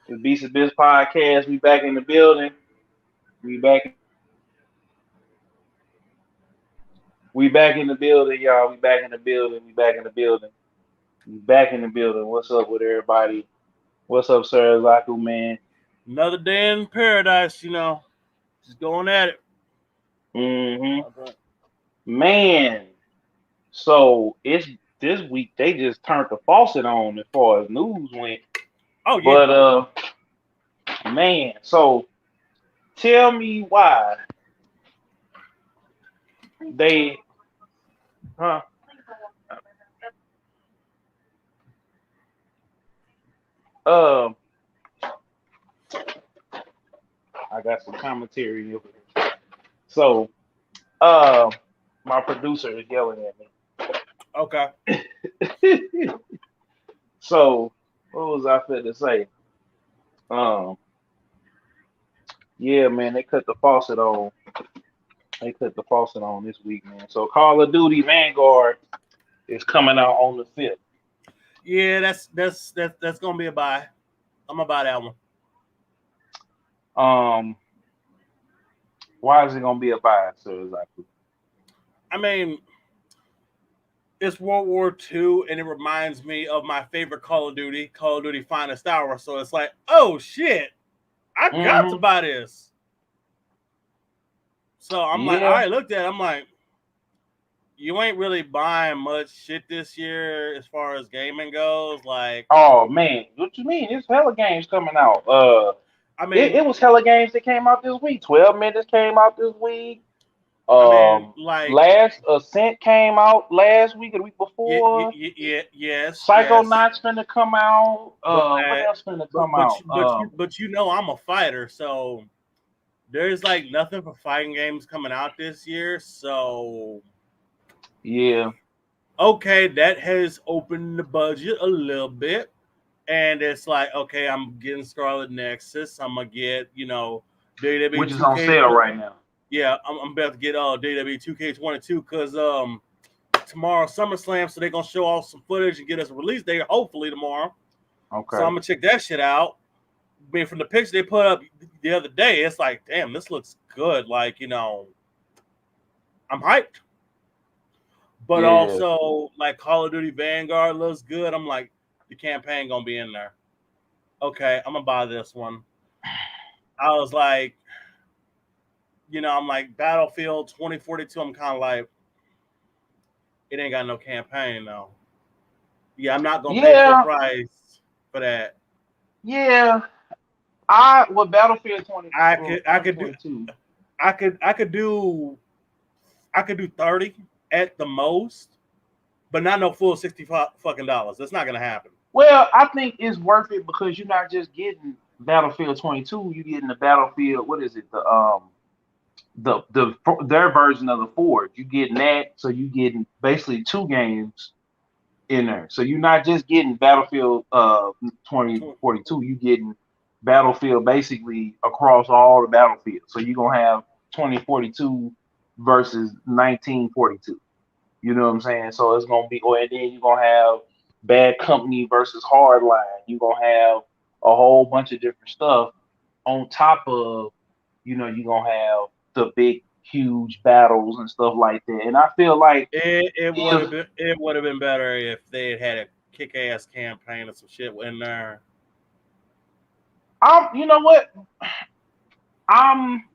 The Beats of Biz podcast. We back in the building. We back. We back in the building, y'all. We back in the building. We back in the building. We back in the building. What's up with everybody? What's up, Serizaku, man? Another day in paradise, just going at it. hmm Man, so it's this week. They just turned the faucet on as far as news went. Oh yeah. But man, so tell me why they, huh? Uh, I got some commentary over here. So, uh, my producer is yelling at Okay. me. So, what was I fit to say? Um, yeah, man, they cut the faucet on. They cut the faucet on this week, man. So, Call of Duty Vanguard is coming out on the 5th. Yeah, that's gonna be a buy. I'm gonna buy that one. Um, why is it gonna be a buy, sir? Exactly. I mean, it's World War II, and it reminds me of my favorite Call of Duty Finest Hour. So it's like, oh shit, I got to Mm-hmm. buy this. So I'm like, Yeah. I looked at it, I'm like, you ain't really buying much shit this year as far as gaming goes. Like, Oh man, what you mean? It's hella games coming out. I It mean, was hella games that came out this week. 12 Minutes came out this week. like, Last Ascent came out last week or the week before. yes. Psychonauts finna come out. But What else finna but come but out? I'm a fighter, so there's like nothing for fighting games coming out this year. So Yeah, okay, that has opened the budget a little bit, and it's like okay, I'm getting Scarlet Nexus. I'm gonna get WWE which is on 2K. sale right now. Yeah, I'm about to get WWE 2K22 because tomorrow SummerSlam, so they're gonna show off some footage and get us a release date hopefully tomorrow. So I'm Okay. gonna check that shit out. I mean, from the picture they put up the other day, it's like, damn, this looks good. Like, I'm hyped. But Yeah. also, like, Call of Duty Vanguard looks good. I'm like, the campaign gonna be in there. Okay, I'm gonna buy this one. I was like, I'm like Battlefield 2042. I'm kind of like, it ain't got no campaign though. Yeah, I'm not gonna pay full Yeah. price for that. Yeah. I with Battlefield 20 I well, could, I could do, 2022. I could do, I could do 30 at the most, but not no full 65 fucking dollars. That's not gonna happen. Well, I think it's worth it because you're not just getting Battlefield 22. You're getting the Battlefield. What is it? Their version of the Forge. You getting that, so you getting basically two games in there. So you're not just getting Battlefield 2042. You getting Battlefield basically across all the battlefields. So you're gonna have 2042 versus 1942. You know what I'm saying? So it's gonna be, or and then you're gonna have Bad Company versus Hardline. You're gonna have a whole bunch of different stuff on top of, you're gonna have the big, huge battles and stuff like that. And I feel like if It would have been better if they had a kick ass campaign or some shit in there. you know what, I'm,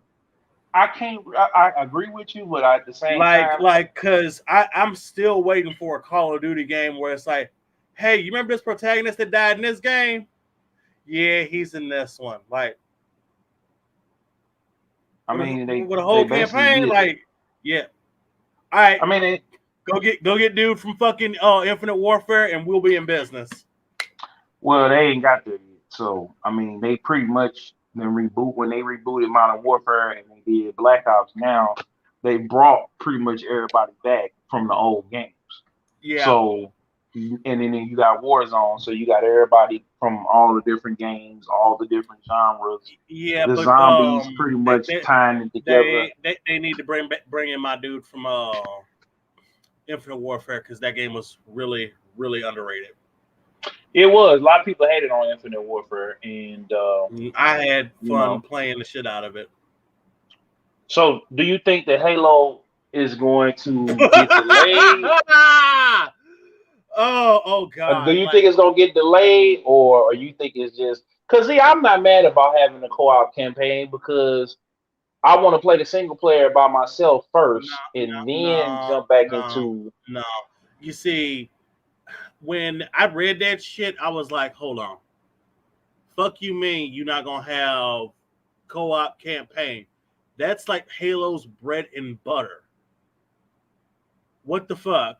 I can't, I agree with you, but at the same time, Cause I'm still waiting for a Call of Duty game where it's like, hey, you remember this protagonist that died in this game? Yeah, he's in this one. Like I mean, with a they whole basically campaign, did that. like, yeah. All right, I mean, go get dude from fucking Infinite Warfare, and we'll be in business. well, they ain't got there yet. So I mean, they pretty much then reboot when they rebooted Modern Warfare and they did Black Ops. Now they brought pretty much everybody back from the old games. Yeah, So and then you got Warzone, so you got everybody from all the different games, all the different genres. yeah, The but zombies pretty much tying it together. they need to bring in my dude from Infinite Warfare because that game was really underrated. It was a lot of people hated on Infinite Warfare, and I had you fun know. playing the shit out of it. So, do you think that Halo is going to get delayed? Oh Do God! you think Like it's gonna get delayed, or you think it's just? Cause see, I'm not mad about having a co-op campaign because I want to play the single player by myself no, first, and then no, jump back no, into. no. You see, when I read that shit, I was like, hold on. Fuck you mean you're not gonna have co-op campaign? That's like Halo's bread and butter. What the fuck?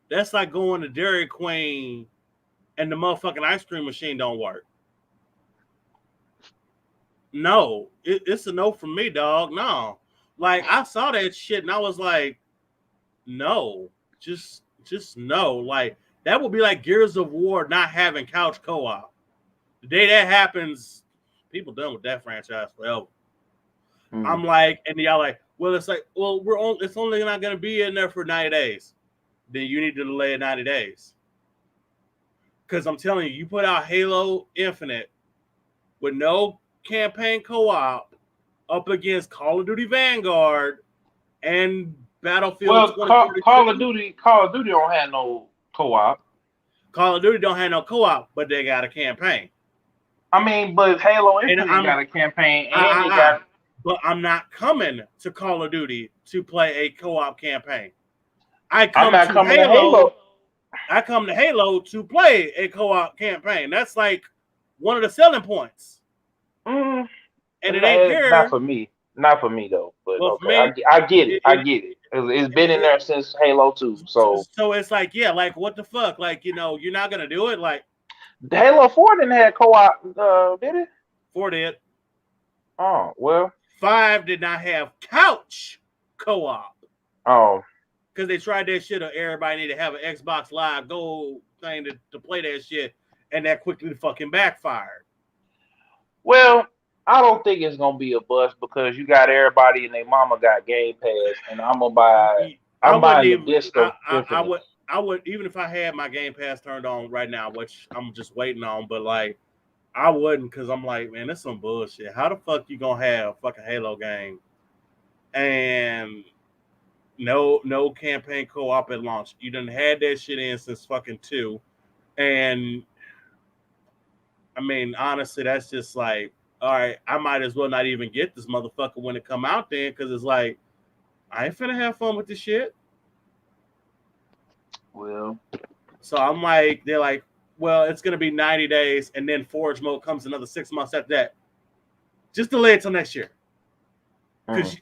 That's like going to Dairy Queen and the motherfucking ice cream machine don't work. No, it's a no from me, dog. No. Like I saw that shit and I was like, no. Just no. Like that would be like Gears of War not having couch co-op. The day that happens, people done with that franchise forever. Hmm. I'm like, and y'all like, well, it's like, well, it's only not gonna be in there for 90 days. Then you need to delay it 90 days. Because I'm telling you, you put out Halo Infinite with no campaign co-op up against Call of Duty Vanguard and Battlefield Well, $2042. Call of Duty don't have no co-op. Call of Duty don't have no co-op, but they got a campaign. I mean, but Halo And Infinite got a campaign, and it I, got. but I'm not coming to Call of Duty to play a co-op campaign. I I'm come not to coming to Halo. Halo. I come to Halo to play a co-op campaign. That's like one of the selling points. Mm, And it ain't not here. for me. Not for me though. But Well, for okay, me, I get it. it, I it, get it. It's been in it, there since Halo 2. So so it's like, yeah, like what the fuck? Like, you're not gonna do it. Like Halo 4 didn't have co-op, did it? 4 did. Oh well. 5 did not have couch co-op. Oh Because they tried that shit, or everybody need to have an Xbox Live Gold thing to play that shit, and that quickly fucking backfired. well. I don't think it's gonna be a bust because you got everybody and their mama got Game Pass, and I'm gonna buy. I I'm wouldn't buying the even. disc of Infinite. I would even if I had my Game Pass turned on right now, which I'm just waiting on. But like, I wouldn't because I'm like, man, that's some bullshit. How the fuck you gonna have a fucking Halo game and no campaign co-op at launch? You done had that shit in since fucking 2, and I mean, honestly, that's just like, all right, I might as well not even get this motherfucker when it come out then, because it's like, I ain't finna have fun with this shit. Well, So I'm like, they're like, well, it's gonna be 90 days, and then Forge mode comes another 6 months after that. Just delay it till next year. Cause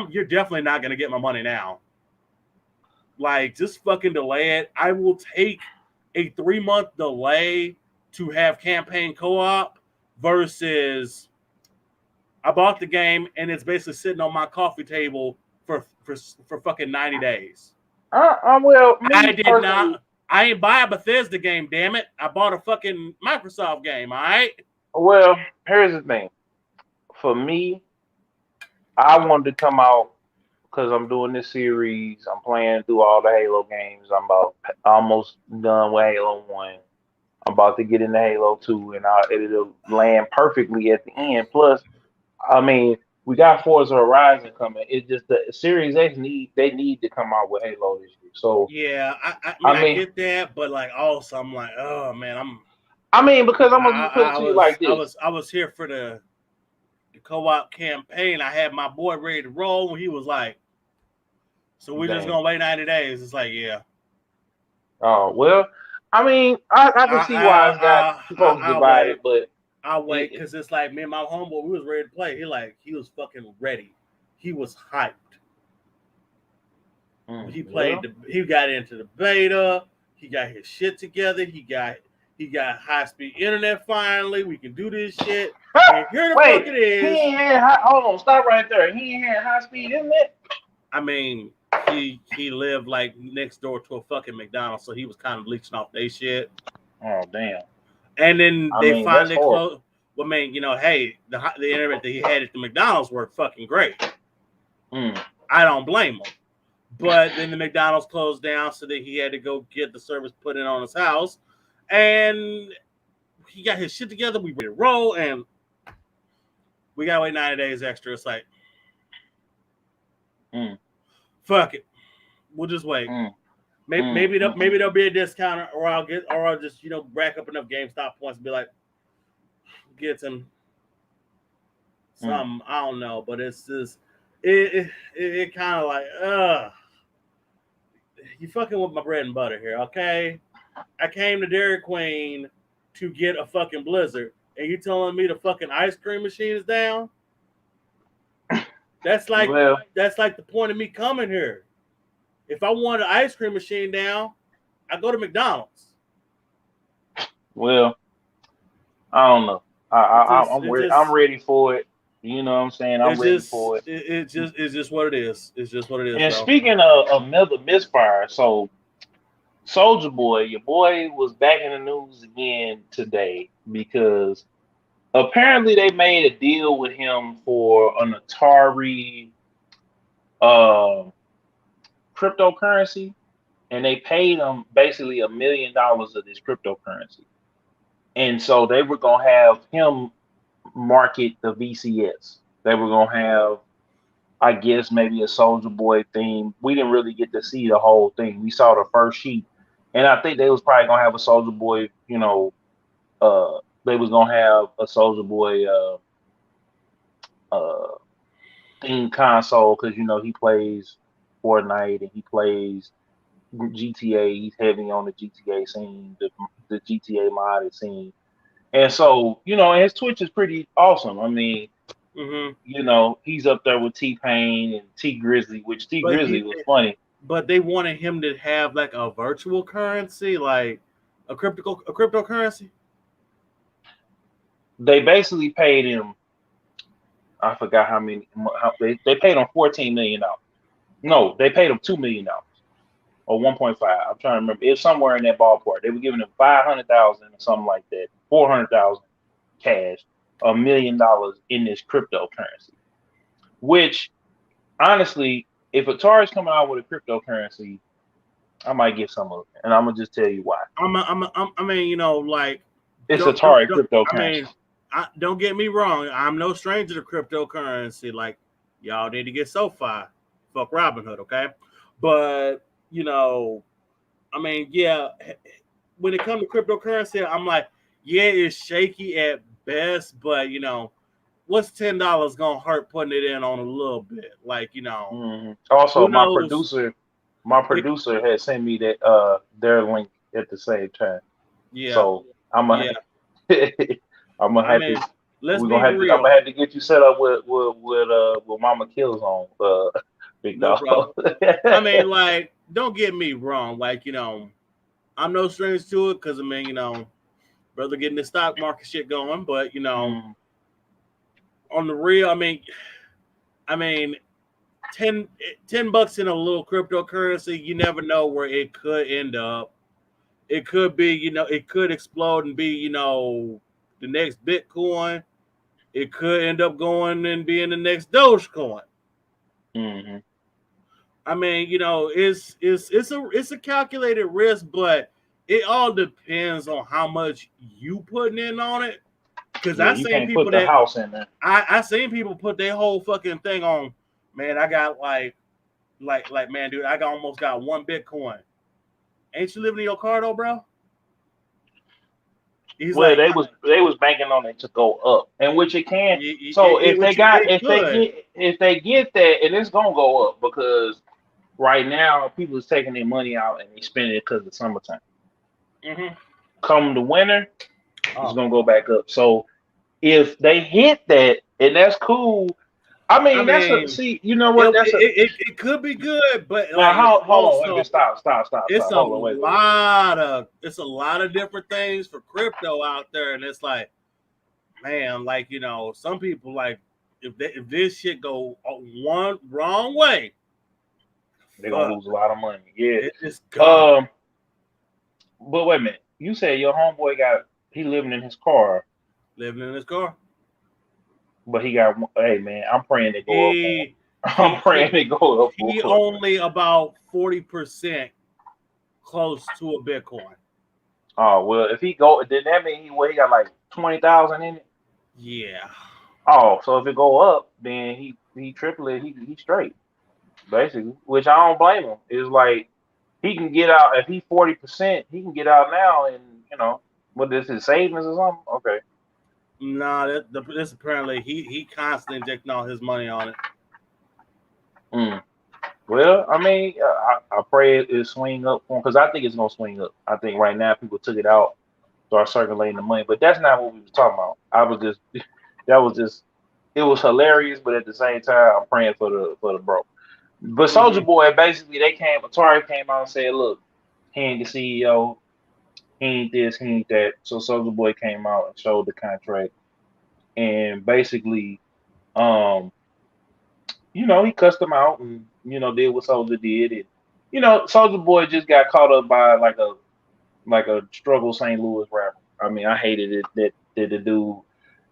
you're definitely not gonna get my money now. Like, just fucking delay it. I will take a 3-month delay to have campaign co-op versus I bought the game and it's basically sitting on my coffee table for fucking 90 days. well, I me did personally. not. I ain't buy a Bethesda game, damn it. I bought a fucking Microsoft game, all right? Well, here's the thing. For me, I wanted to come out because I'm doing this series. I'm playing through all the Halo games. I'm about almost done with Halo 1. I'm about to get into Halo 2, and it'll land perfectly at the end. Plus, I mean, we got Forza Horizon coming. It's just the Series X need to come out with Halo this year. So, Yeah, I mean, I I mean, get that, but like also I'm like, oh man, because I'm gonna put it to you like this. I was here for the co-op campaign. I had my boy ready to roll when he was like, so we're just Dang. gonna wait 90 days. It's like, yeah. Oh well, I mean, I can see why it's got folks I'll divided, wait. but I'll wait it, because it's like me and my homeboy, we was ready to play. He was fucking ready. He was hyped. well, He got into the beta. He got his shit together. He got high speed internet finally. We can do this shit. And here the fuck wait, it he is. ain't had hold on, stop right there. He ain't had high speed internet. I mean, he lived like next door to a fucking McDonald's, so he was kind of leeching off their shit. Oh damn. And then I they mean, that's finally horrible. closed. Well, man, hey, the internet that he had at the McDonald's worked fucking great. Mm. I don't blame him. But then the McDonald's closed down, so that he had to go get the service put in on his house, and he got his shit together. We ready to roll, and we gotta wait 90 days extra. It's like, fuck it, we'll just wait. Maybe there'll be a discount, or I'll just rack up enough GameStop points and be like, get some I don't know, but it's just it kind of like you fucking with my bread and butter here, okay? I came to Dairy Queen to get a fucking Blizzard, and you telling me the fucking ice cream machine is down? That's like the point of me coming here. If I want an ice cream machine down, I go to McDonald's. Well, I don't know. I'm ready for it. You know what I'm saying? I'm ready for it. It's just what it is. It's just what it is. And speaking of another misfire, so Soulja Boy, your boy was back in the news again today because apparently they made a deal with him for an Atari cryptocurrency, and they paid him basically $1 million of this cryptocurrency. And so they were gonna have him market the VCS. They were gonna have, I guess, maybe a Soulja Boy theme. We didn't really get to see the whole thing. We saw the first sheet, and I think they was probably gonna have a Soulja Boy. They was gonna have a Soulja Boy theme console because he plays Fortnite and he plays GTA. He's heavy on the GTA scene, the GTA modded scene. And so, his Twitch is pretty awesome. I mean, he's up there with T-Pain and T Grizzly, which T Grizzly was funny. But they wanted him to have like a virtual currency, like a cryptocurrency. They basically paid him, I forgot how many, they paid him $14 million. No, they paid him $2 million or 1.5. I'm trying to remember. It's somewhere in that ballpark. They were giving him 500,000 or something like that, 400,000 cash, $1 million in this cryptocurrency. Which, honestly, if Atari's coming out with a cryptocurrency, I might get some of it, and I'm gonna just tell you why. I mean, like it's Atari cryptocurrency. Don't get me wrong. I'm no stranger to cryptocurrency. Like, y'all need to get SoFi. Fuck Robinhood, okay? But I mean, yeah. When it comes to cryptocurrency, I'm like, yeah, it's shaky at best, but what's $10 gonna hurt putting it in on a little bit? Like, Also, my producer had sent me that their link at the same time. Yeah. So I'm gonna I'm gonna have to get you set up with Mama Kills on Big Dog. No I mean, like, don't get me wrong, like, I'm no stranger to it because I mean, brother getting the stock market shit going, but on the real, I mean, $10 in a little cryptocurrency, you never know where it could end up. It could be, it could explode and be, the next Bitcoin. It could end up going and being the next Dogecoin. Mm-hmm. I mean, it's a calculated risk, but it all depends on how much you putting in on it. Because I seen people put the house in there. I seen people put their whole fucking thing on. Man, I got like man, dude, I almost got 1 Bitcoin. Ain't you living in your car though, bro? They was banking on it to go up, and which it can. So if they get that, and it's gonna go up because right now people is taking their money out and they spend it because of summertime. Mm-hmm. Come the winter, it's gonna go back up. So if they hit that, and that's cool. I mean, you know what? It could be good, but like, hold on, stop. It's a lot of different things for crypto out there, and it's like, man, like some people like if this shit go one wrong way, they're gonna lose a lot of money. Yeah, it's gone. But wait a minute, you said your homeboy he living in his car. Living in his car. But he got, hey man, I'm praying they go up. I'm praying it go up. He only about 40% close to a Bitcoin. Oh well, if he go, then that mean he got like 20,000 in it. Yeah. Oh, so if it go up, then he triple it. He straight basically, which I don't blame him. It's like he can get out if he 40%, he can get out now, and what this his savings or something. Okay. Nah, this apparently he constantly injecting all his money on it. Mm. Well, I mean, I pray it swing up for him because I think it's gonna swing up. I think right now people took it out, start circulating the money, but that's not what we was talking about. I was just that was just it was hilarious, but at the same time, I'm praying for the bro. But Soulja Mm-hmm. Boy, basically, Atari came out and said, look, he ain't the CEO, he ain't this, he ain't that. So Soulja Boy came out and showed the contract, and basically, um, he cussed him out and did what Soulja did, and Soulja Boy just got caught up by like a struggle St. Louis rapper. I mean, I hated it that the dude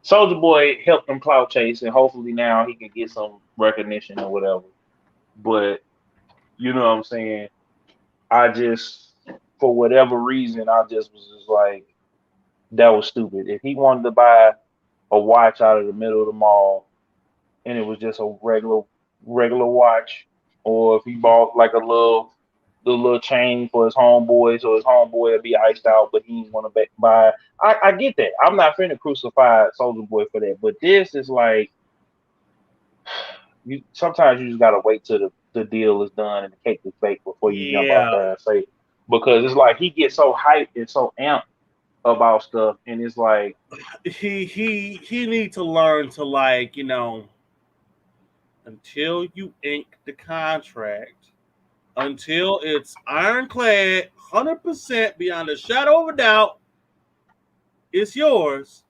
Soulja Boy helped him clout chase, and hopefully now he can get some recognition or whatever. But you know what I'm saying? I just, for whatever reason, I just was just like, that was stupid. If he wanted to buy a watch out of the middle of the mall and it was just a regular watch, or if he bought like the little chain for his homeboy, so his homeboy would be iced out, but he didn't want to buy. I get that. I'm not finna crucify Soldier Boy for that, but this is like you. Sometimes you just gotta wait till the deal is done and the cake is baked before you jump out Yeah. there and say, because it's like he gets so hyped and so amped about stuff, and it's like He need to learn to until you ink the contract, until it's ironclad, 100% beyond a shadow of a doubt, it's yours.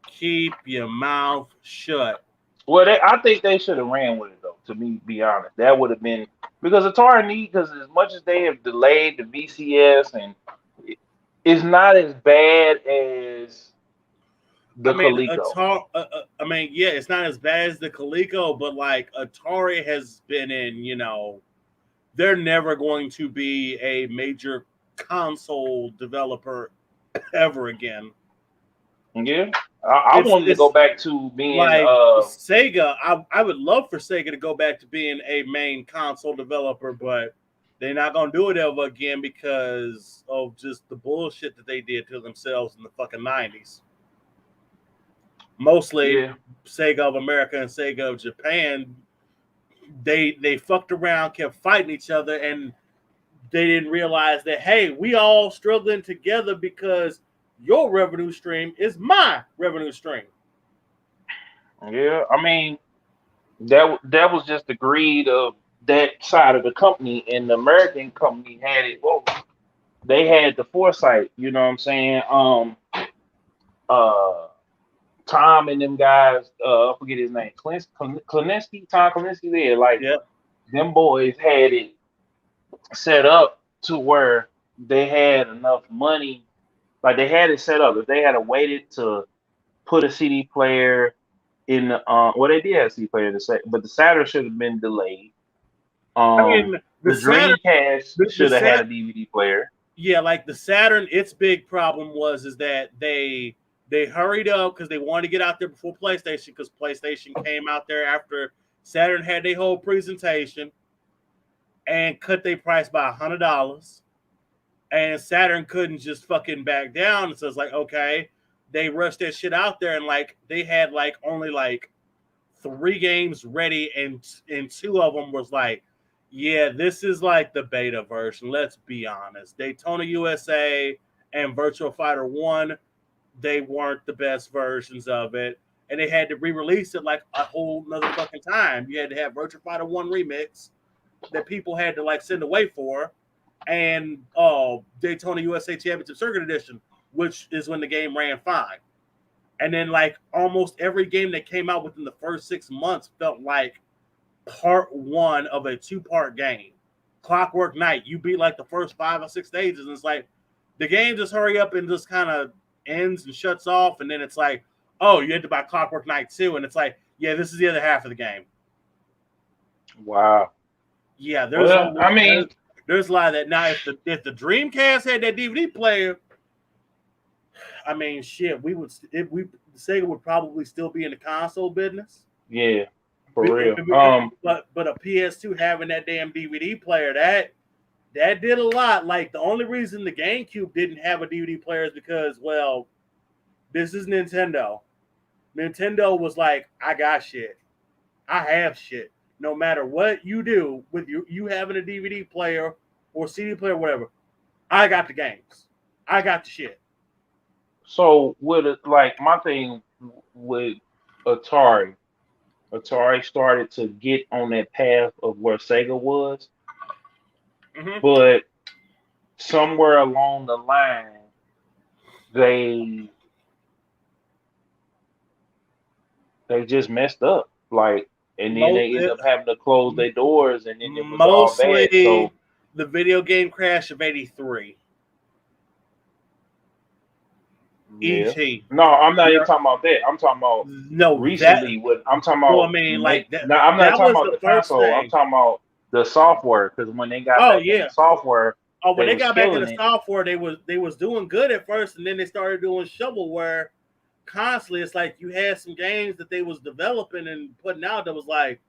Keep your mouth shut. well, I think they should have ran with it though. To me, be honest, that would have been because Atari need because as much as they have delayed the VCS and it's not as bad as I the mean, Coleco. Atari. Yeah, it's not as bad as the Coleco, but like Atari has been in, they're never going to be a major console developer ever again. Yeah, I want them to go It's back to being like Sega. I would love for Sega to go back to being a main console developer, but they're not gonna do it ever again because of just the bullshit that they did to themselves in the fucking 90s. Mostly yeah. Sega of America and Sega of Japan. They fucked around, kept fighting each other, and they didn't realize that, hey, we all struggling together because your revenue stream is my revenue stream. Yeah, I mean that was just the greed of that side of the company, and the American company had it. Well, they had the foresight. You know what I'm saying? Uh, Tom and them guys. I forget his name. Klinsky, Tom Klinsky. There, like Yep. them boys had it set up to where they had enough money. Like they had it set up. If they had waited to put a CD player in the well, they did have a CD player in the set, but the Saturn should have been delayed. I mean, the The Saturn, Dreamcast the should have had Sat, a DVD player. yeah, like the Saturn. Its big problem was is that they hurried up because they wanted to get out there before PlayStation because PlayStation came out there after Saturn had their whole presentation and cut their price by $100. And Saturn couldn't just fucking back down. So it's like, okay, they rushed that shit out there and like they had like only like 3 games ready, and 2 of them was like, yeah, this is like the beta version. Let's be honest. Daytona USA and Virtual Fighter 1, they weren't the best versions of it. And they had to re-release it like a whole nother fucking time. You had to have Virtual Fighter 1 remix that people had to like send away for, and Daytona USA Championship Circuit Edition, which is when the game ran fine. And then like almost every game that came out within the first 6 months felt like part one of a 2-part game. Clockwork Knight, you beat like the first 5 or 6 stages, and it's like the game just hurry up and just kind of ends and shuts off, and then it's like, oh, you had to buy Clockwork Knight 2, and it's like, yeah, this is the other half of the game. Wow. Yeah, there's a Well, I lot. mean, There's a lot of that. Now, if the Dreamcast had that DVD player, I mean, shit, we would if we Sega would probably still be in the console business. yeah, for But real. a PS2 having that damn DVD player that did a lot. Like the only reason the GameCube didn't have a DVD player is because, well, this is Nintendo. Nintendo was like, I got shit. I have shit. No matter what you do with you having a DVD player or CD player, whatever, I got the games. I got the shit. So with it, like my thing with Atari, Atari started to get on that path of where Sega was, Mm-hmm. but somewhere along the line, they they just messed up. Like, and then Mo- they end up having to close their doors, and then it was all bad. Mostly So the video game crash of '83. yeah, ET. no, I'm not even There, talking about that. I'm talking about no, that. recently. What I'm talking Well, about I mean, make. like that. No, I'm not That talking was about the the first console. I'm thing. talking about the software. Because when they got Oh back into yeah. software, Oh, when they they was got back into killing it. software, they was doing good at first, and then they started doing shovelware constantly. It's like you had some games that they was developing and putting out that was like,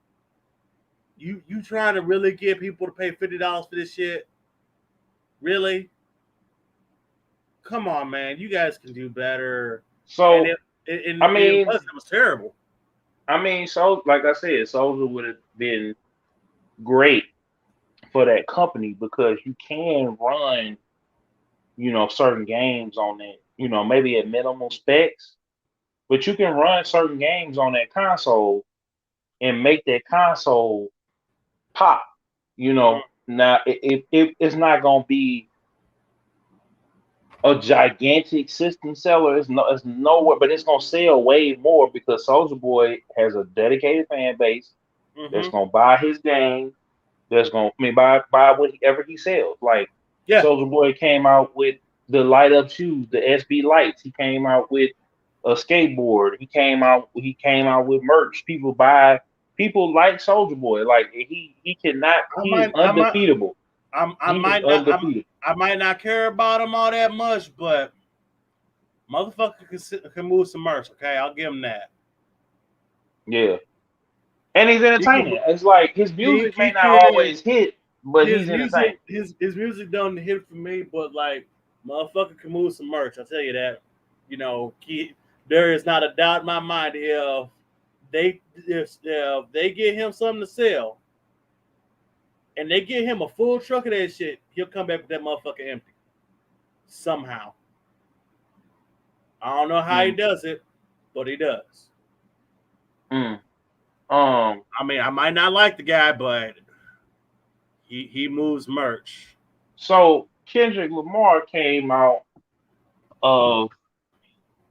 you trying to really get people to pay $50 for this shit? Really? Come on, man. You guys can do better. And So it I mean, it was terrible. so like I said, Soldier would have been great for that company because you can run, certain games on it. Maybe at minimal specs, but you can run certain games on that console and make that console pop. Hmm. Now it's not gonna be a gigantic system seller. It's nowhere, but it's gonna sell way more because Soulja Boy has a dedicated fan base that's Hmm. gonna buy his game. That's gonna buy whatever he sells. Like Yeah. Soulja Boy came out with the light up shoes, the SB lights. He came out with a skateboard. He came out with merch. People like Soulja Boy. Like he cannot I he is might I might undefeatable. I He is might not undefeated. I might not care about him all that much, but motherfucker can move some merch. Okay, I'll give him that. Yeah. And he's He can entertaining. It's like his music may he not can always hit, but he's entertaining. his music don't hit for me, but like motherfucker can move some merch. I tell you that. There is not a doubt in my mind if they get him something to sell and they get him a full truck of that shit, he'll come back with that motherfucker empty somehow. I don't know how he Mm, does it, but he does. mm. Um. I mean, I might not like the guy, but he moves merch. So Kendrick Lamar came out of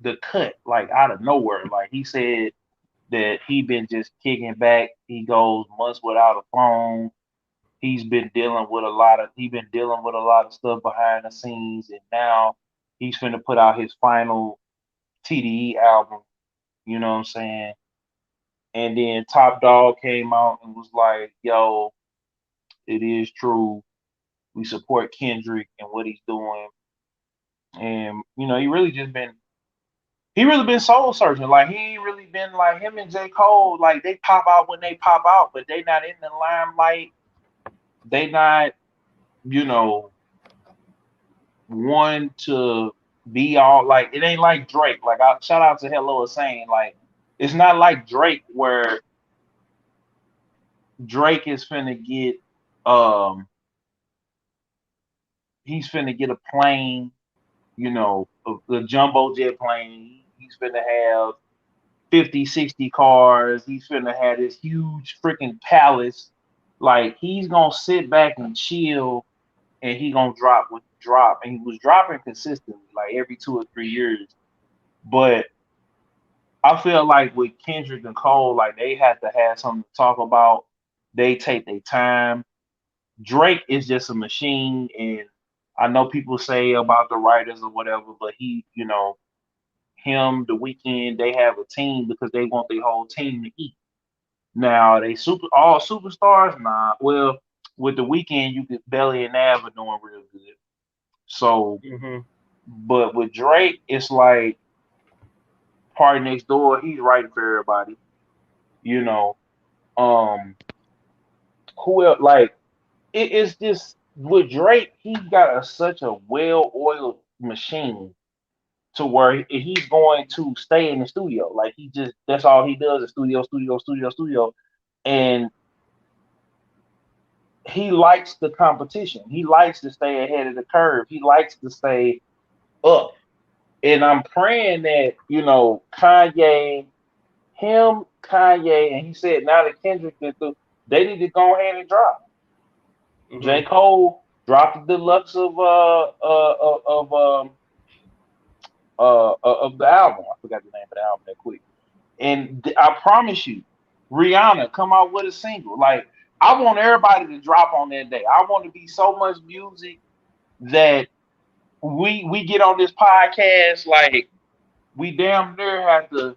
the cut, like out of nowhere. Like he said that he been just kicking back. He goes months without a phone. He been dealing with a lot of stuff behind the scenes, and now he's finna put out his final TDE album. You know what I'm saying? And then Top Dog came out and was like, "Yo, it is true. We support Kendrick and what he's doing." And he really been soul searching. Like he ain't really been like him and J. Cole, like they pop out when they pop out, but they not in the limelight. They not, you know, one to be all like it ain't like Drake. Like I shout out to Hello saying like it's not like Drake where Drake is finna get um he's finna get a plane, a jumbo jet plane. He's finna have 50, 60 cars. He's finna have this huge freaking palace. Like he's gonna sit back and chill and he gonna drop what he drop. And he was dropping consistently, like every 2 or 3 years. But I feel like with Kendrick and Cole, like they have to have something to talk about. They take their time. Drake is just a machine, and I know people say about the writers or whatever, but him, The Weeknd, they have a team because they want their whole team to eat. Now they all superstars. Nah, well, with the weekend, you could Belly and Nav are doing real good. So, Mm-hmm. but with Drake, it's like Party Next Door. He's writing for everybody. You know, um, who else? Like it's just with Drake, he's got such a well-oiled machine to where he's going to stay in the studio. Like he just that's all he does is studio, studio, studio, studio, and he likes the competition. He likes to stay ahead of the curve. He likes to stay up. And I'm praying that, Kanye, and he said now that Kendrick been through, they need to go ahead and drop. J. Mm-hmm. Cole dropped the deluxe of the album. I forgot the name of the album that quick. And I promise you, Rihanna come out with a single. Like I want everybody to drop on that day. I want to be so much music that we get on this podcast like we damn near have to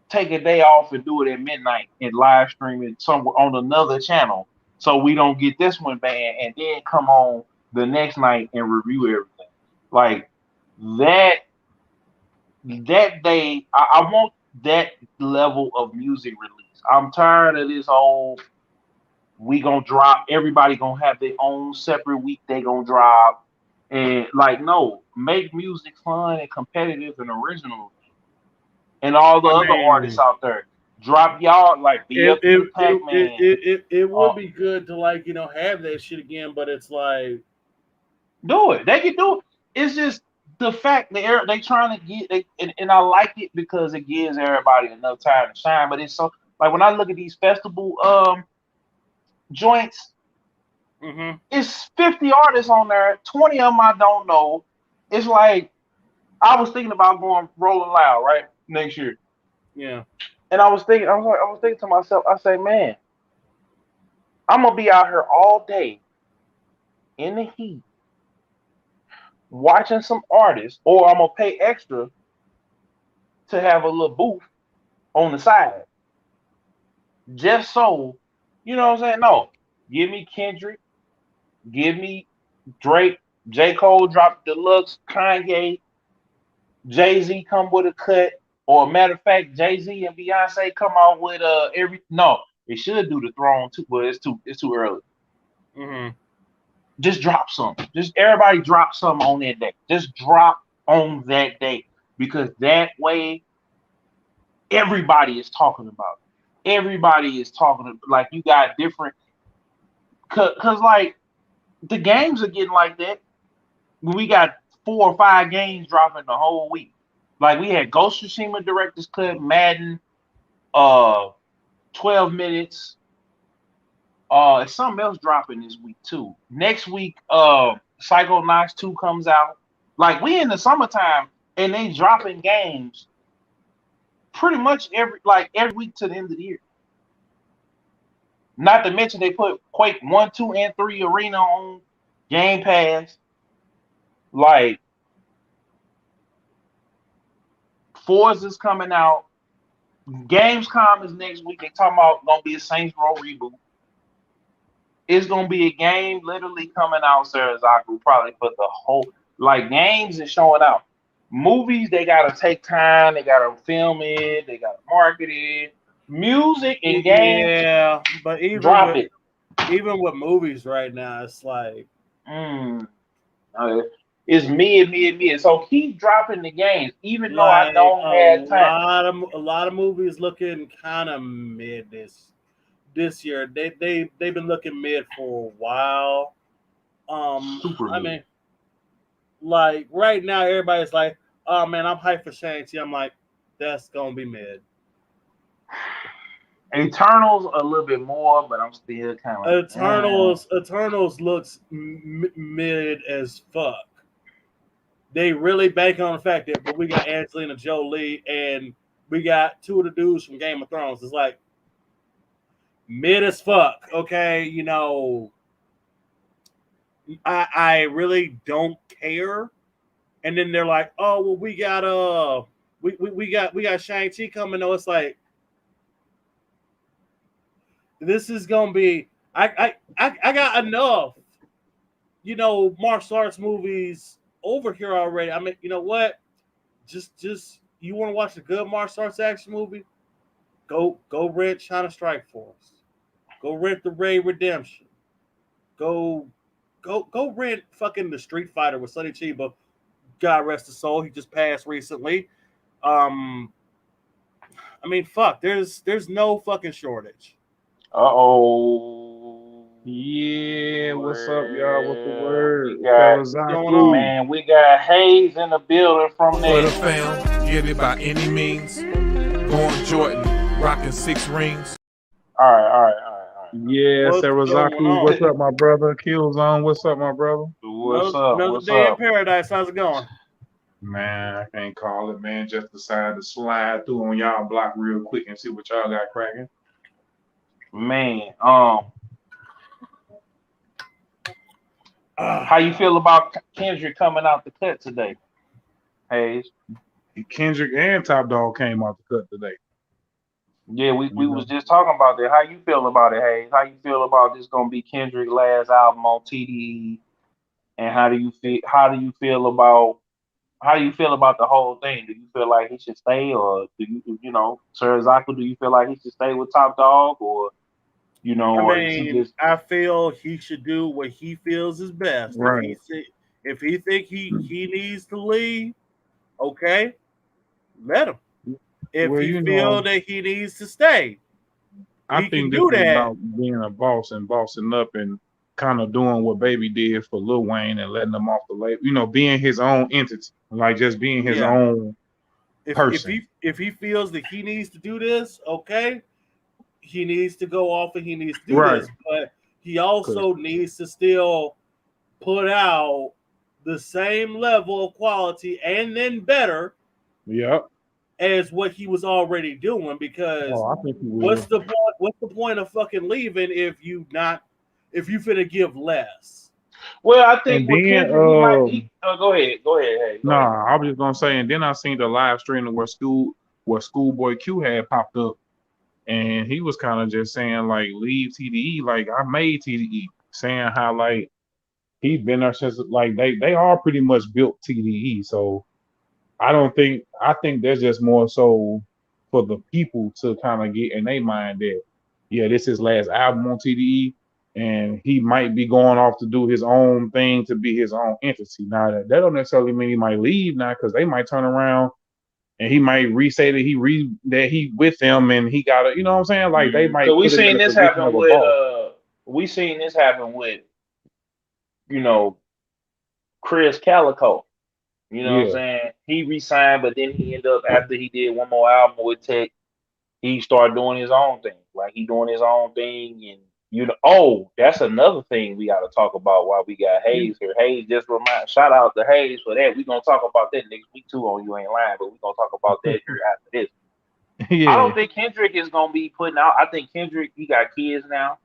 take a day off and do it at midnight and live stream it somewhere on another channel so we don't get this one banned and then come on the next night and review everything. Like that that day, I want that level of music release. I'm tired of this whole we gonna drop, everybody gonna have their own separate week they gonna drop. And like no, make music fun and competitive and original and all the I other artists mean, out there. Drop y'all like it BFB it, the it, Pac it, Man. it, it Uh, would be good to like have that shit again, but it's like do it. They can do it. It's just the fact that they trying to get and I like it because it gives everybody enough time to shine. But it's so like when I look at these festival joints, mm-hmm. it's 50 artists on there, 20 of them I don't know. It's like I was thinking about going Rolling Loud right next year, Yeah. and I was thinking to myself, I say, man, I'm gonna be out here all day in the heat watching some artists, or I'm gonna pay extra to have a little booth on the side, just so you know what I'm saying. No, give me Kendrick, give me Drake, J Cole drop deluxe, Kanye, Jay Z come with a cut, or matter of fact, Jay Z and Beyonce come out with every no. It should do the throne too, but it's too early. Mm-hmm. Just drop some. Just everybody drop some on that day. Just drop on that day because that way everybody is talking about it. Everybody is talking like you got different cause like the games are getting like that. We got 4 or 5 games dropping the whole week. Like we had Ghost of Tsushima Director's Cut, Madden, uh 12 minutes. It's something else dropping this week too. Next week, Psychonauts 2 comes out. Like we in the summertime and they dropping games pretty much every week to the end of the year. Not to mention they put Quake 1, 2, and 3 Arena on Game Pass. Like Forza's coming out. Gamescom is next week. They talking about gonna be a Saints Row reboot. It's gonna be a game literally coming out, Serizaku, probably for the whole like games is showing out. Movies they gotta take time, they gotta film it, they gotta market it. Music and games, Yeah, but drop it. even with movies right now, it's like Mm, uh, it's me and me and me. So keep dropping the games, even though I like don't have time. a lot of movies looking kind of mid this year. They've been looking mid for a while. Super I mid. mean, like right now, everybody's like, "Oh man, I'm hyped for Shang-Chi." I'm like, "That's gonna be mid." Eternals a little bit more, but I'm still kind of like, Eternals looks mid as fuck. They really bank on the fact that, but we got Angelina Jolie and we got two of the dudes from Game of Thrones. It's like mid as fuck. Okay, I really don't care. And then they're like, oh well, we got Shang-Chi coming. No, it's like this is gonna be. I got enough, martial arts movies over here already. I mean, you know what? Just you want to watch a good martial arts action movie? Go rent China Strike Force. Go rent the Raid Redemption. Go go rent fucking the Street Fighter with Sonny Chiba. God rest his soul. He just passed recently. Um, I mean, fuck. There's no fucking shortage. Uh-oh. Yeah, what's up, y'all? What's the Well, we word? got, What's going on? Serizaku. man, we got Hayes in the building from For the that. fam, get it by any means. Going Jordan, rocking 6 rings. All right, all right, all right, all Yeah, What's going Serizaku. on? What's up, my brother? Killzone. What's up, my brother? right. What's up? Another What's day in up? paradise. How's it going? Man, I can't call it, man. Just decided to slide through on y'all block real quick and see what y'all got cracking. Man, Ah, how you feel about Kendrick coming out the cut today, Hayes? Kendrick and Top Dog came out the cut today. Yeah, we You was know, just talking about that. How you feel about it, Hayes? How you feel about this gonna be Kendrick's last album on TDE? And how do you feel about the whole thing? Do you feel like he should stay, or Sir Zako, do you feel like he should stay with Top Dog, or I or is he mean, just I feel he should do what he feels is best. right? If he think he needs to leave, okay, let him. If Well, he feel that he needs to stay, I he can think this do is that. about being a boss and bossing up and kind of doing what Baby did for Lil Wayne and letting him off the label. You know, being his own entity, like just being his Yeah. own If person. he feels that he needs to do this, okay, he needs to go off and he needs to do Right. this. But he 'Cause- also needs to still put out the same level of quality and then better Yep. as what he was already doing. Oh, Because I think he what's will. the point? What's the point of fucking leaving if you finna give less? well? I think And with then, Kendrick, he might. Go ahead, Hey, go ahead. nah, I was just gonna say, and then I seen the live stream where Schoolboy Q had popped up, and he was kind of just saying like, leave TDE. Like I made TDE, saying how like he's been there since like they all pretty much built TDE. So I think there's just more so for the people to kind of get in their mind that yeah, this is his last album on TDE, and he might be going off to do his own thing to be his own entity. Now that don't necessarily mean he might leave now, because they might turn around and he might re-say that he with them and he got to, you know what I'm saying? Like they So might put him in a position of a boss. we seen this happen with you know Chris Calico. You know what I'm Yeah, saying? He resigned, but then he ended up after he did one more album with Tech, he started doing his own thing. Like he doing his own thing, and that's another thing we got to talk about while we got Hayes here. Hayes just shout out to Hayes for that. We gonna talk about that next week too on You Ain't Lying, but we gonna talk about that here after this. I yeah, don't think Kendrick is gonna be putting out. I think Kendrick, he got kids now.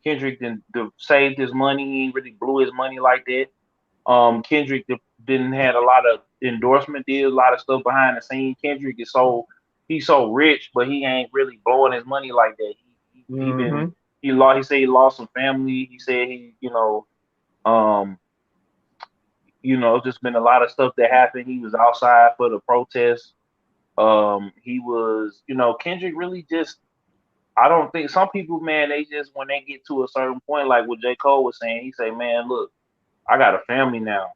Kendrick didn't saved his money. He ain't really blew his money like that. Kendrick didn't had a lot of endorsement deals, a lot of stuff behind the scene. Kendrick is he's so rich, but he ain't really blowing his money like that. He been hmm, he lost. He said he lost some family. He said um it's just been a lot of stuff that happened. He was outside for the protests. He was Kendrick really just. I don't think some people, man, they just when they get to a certain point, like what J. Cole was saying, he say, man, look, I got a family now.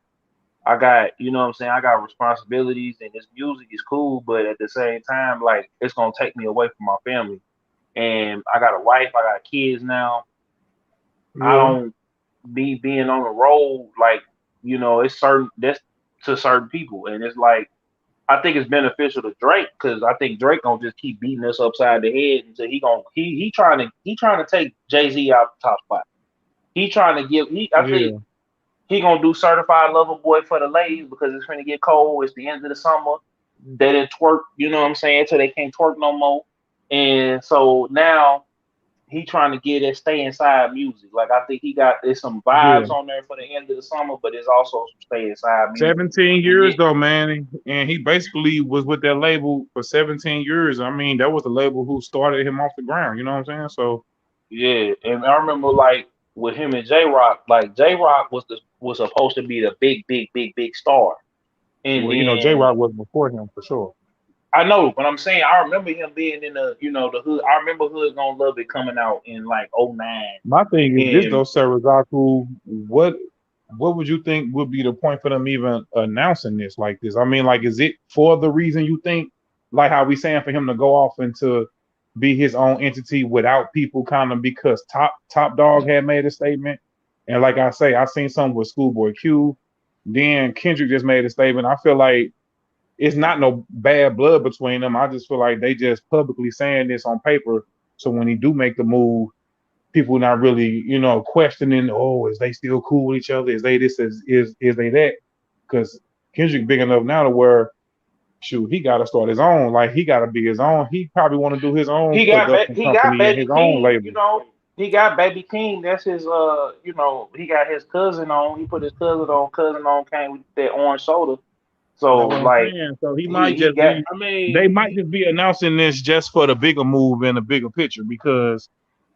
I got, what I'm saying, I got responsibilities and this music is cool, but at the same time, like it's gonna take me away from my family. And I got a wife, I got kids now. I yeah, don't be being on the road, like, it's certain that's to certain people. And it's like I think it's beneficial to Drake because I think Drake gonna just keep beating us upside the head until he trying to take Jay-Z out the top spot. He trying to give he I think yeah. he gonna do certified lover boy for the ladies because it's gonna get cold. It's the end of the summer. They didn't twerk, you know what I'm saying, till they can't twerk no more. And so now he trying to get that stay inside music. Like I think there's some Yeah. vibes on there for the end of the summer, but there's also some stay inside music. 17 And years then though, man, and he basically was with that label for 17 years. I mean, that was the label who started him off the ground. You know what I'm saying? So Yeah, and I remember like with him and J Rock, like J Rock was supposed to be the big star, and Well, you know, J then Rock was before him for sure. I know, but I'm saying I remember him being in the the hood. I remember Hood Gonna Love It coming out in like '09, My thing is this and though, Serizaku. What would you think would be the point for them even announcing this like this? I mean, like, is it for the reason you think, like how we saying for him to go off and to be his own entity without people kind of because Top Dog had made a statement, and like I say, I seen something with Schoolboy Q, then Kendrick just made a statement. I feel like it's not no bad blood between them. I just feel like they just publicly saying this on paper, so when he do make the move people not really, questioning, oh, is they still cool with each other? Is they this? Is they that? Because Kendrick big enough now to where, shoot, he got to start his own. Like he got to be his own. He probably want to do his own production he got company and Baby his own King. label. He got Baby King. That's his. He got his cousin on. He put his cousin on. Cousin on came with that orange soda. So That's what I'm like saying. So he might he just got. be. I They mean, might just be announcing this just for the bigger move and the bigger picture because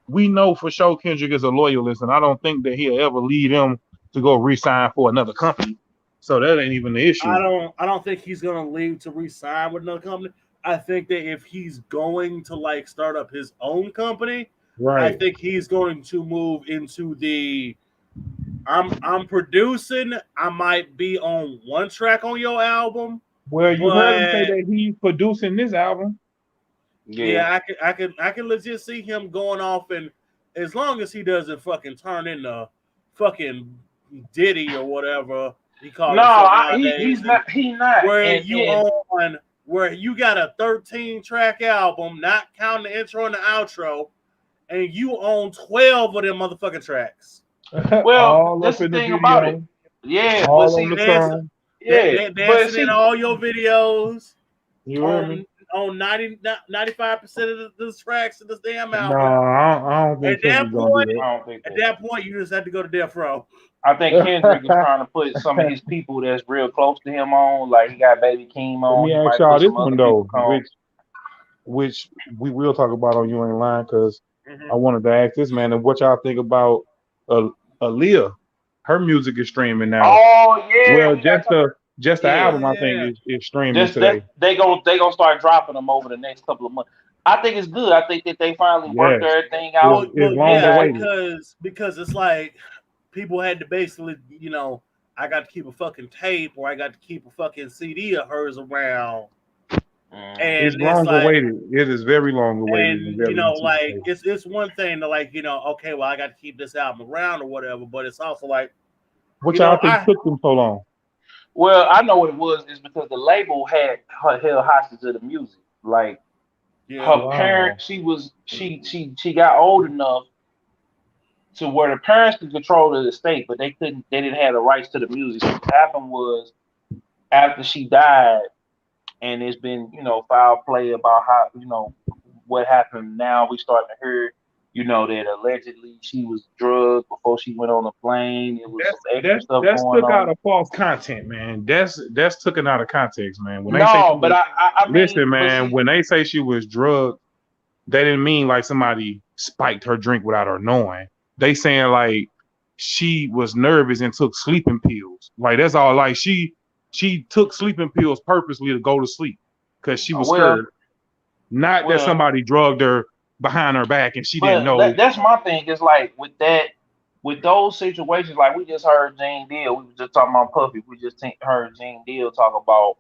we know for sure Kendrick is a loyalist, and I don't think that he'll ever lead him to go re-sign for another company. So that ain't even the issue. I don't think he's gonna leave to re-sign with another company. I think that if he's going to like start up his own company, I Right. think he's going to move into the I'm producing. I might be on one track on your album, Well, you heard him say but that he's producing this album. Yeah. yeah, I can legit see him going off, and as long as he doesn't fucking turn into fucking Diddy or whatever he called No, himself nowadays, he's and not. He not. where And you own where you got a 13 track album, not counting the intro and the outro, and you own 12 of them motherfucking tracks. well, All that's up the in the thing about it. video, Yeah, but all on see, the Dancing, song. yeah, but dancing in see, all your videos You heard me? on 95% of the tracks of this damn No, album. I don't At think that Kendrick gonna do point, that. I don't think at that. that point, you just have to go to death row. I think Kendrick is trying to put some of his people that's real close to him on. Like he got Baby Keem Let on. me He ask might y'all put this some one other people though, on. which we will talk about on You Ain't Lying, because I Mm-hmm. wanted to ask this man and what y'all think about uh, Aaliyah. Her music is streaming now. Oh yeah, Well, we got to. just the Yeah, album I think Yeah. is streaming just that today. they gonna start dropping them over the next couple of months. I think it's good. I think that they finally worked Yes, everything out. it's long Yeah, Exactly. awaited. because it's like people had to basically, I got to keep a fucking tape or I got to keep a fucking CD of hers around, Mm. It's and it's long like, awaited. It is very long awaited and and very like anticipated. it's one thing to like, okay, well I got to keep this album around or whatever, but it's also like, What y'all think I took them so long? Well, I know what it was. Is because the label had her held hostage to the music. Like yeah, her Wow. parents, she got old enough to where the parents could control the estate, but they couldn't. They didn't have the rights to the music. So what happened was after she died, and it's been foul play about how what happened. Now we starting to hear that allegedly she was drugged before she went on the plane. It was some extra stuff That's going took out on. of false content, man. That's taken out of context, man. When they say she No, but was I mean, listen, but man, see, when they say she was drugged, they didn't mean like somebody spiked her drink without her knowing. They saying like she was nervous and took sleeping pills. Like that's all. Like she took sleeping pills purposely to go to sleep because she was well, scared. Not that well, somebody drugged her behind her back and she didn't but know. that's my thing. Is like with those situations, like we just heard Gene Deal. We were just talking about Puffy. We just heard Gene Deal talk about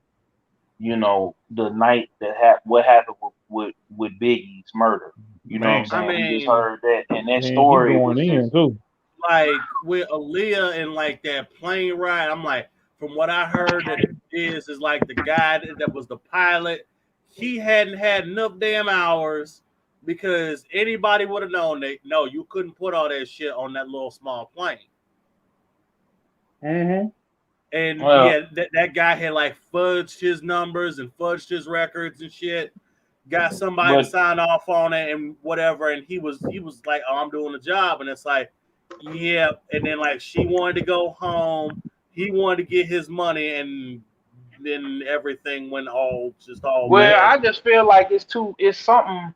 the night that what happened with Biggie's murder. You know what I'm Man, I saying? We just mean, heard that, and that man, he story going was in just too. like with Aaliyah and like that plane ride, I'm like, from what I heard, that is like the guy that was the pilot. He hadn't had enough damn hours because anybody would have known that no, you couldn't put all that shit on that little small plane. Mm-hmm. And well, yeah, that guy had like fudged his numbers and fudged his records and shit. Got somebody to but sign off on it and whatever, and he was like, "Oh, I'm doing the job," and it's like, yeah. And then like she wanted to go home, he wanted to get his money, and then everything went all well, bad. I just feel like it's something.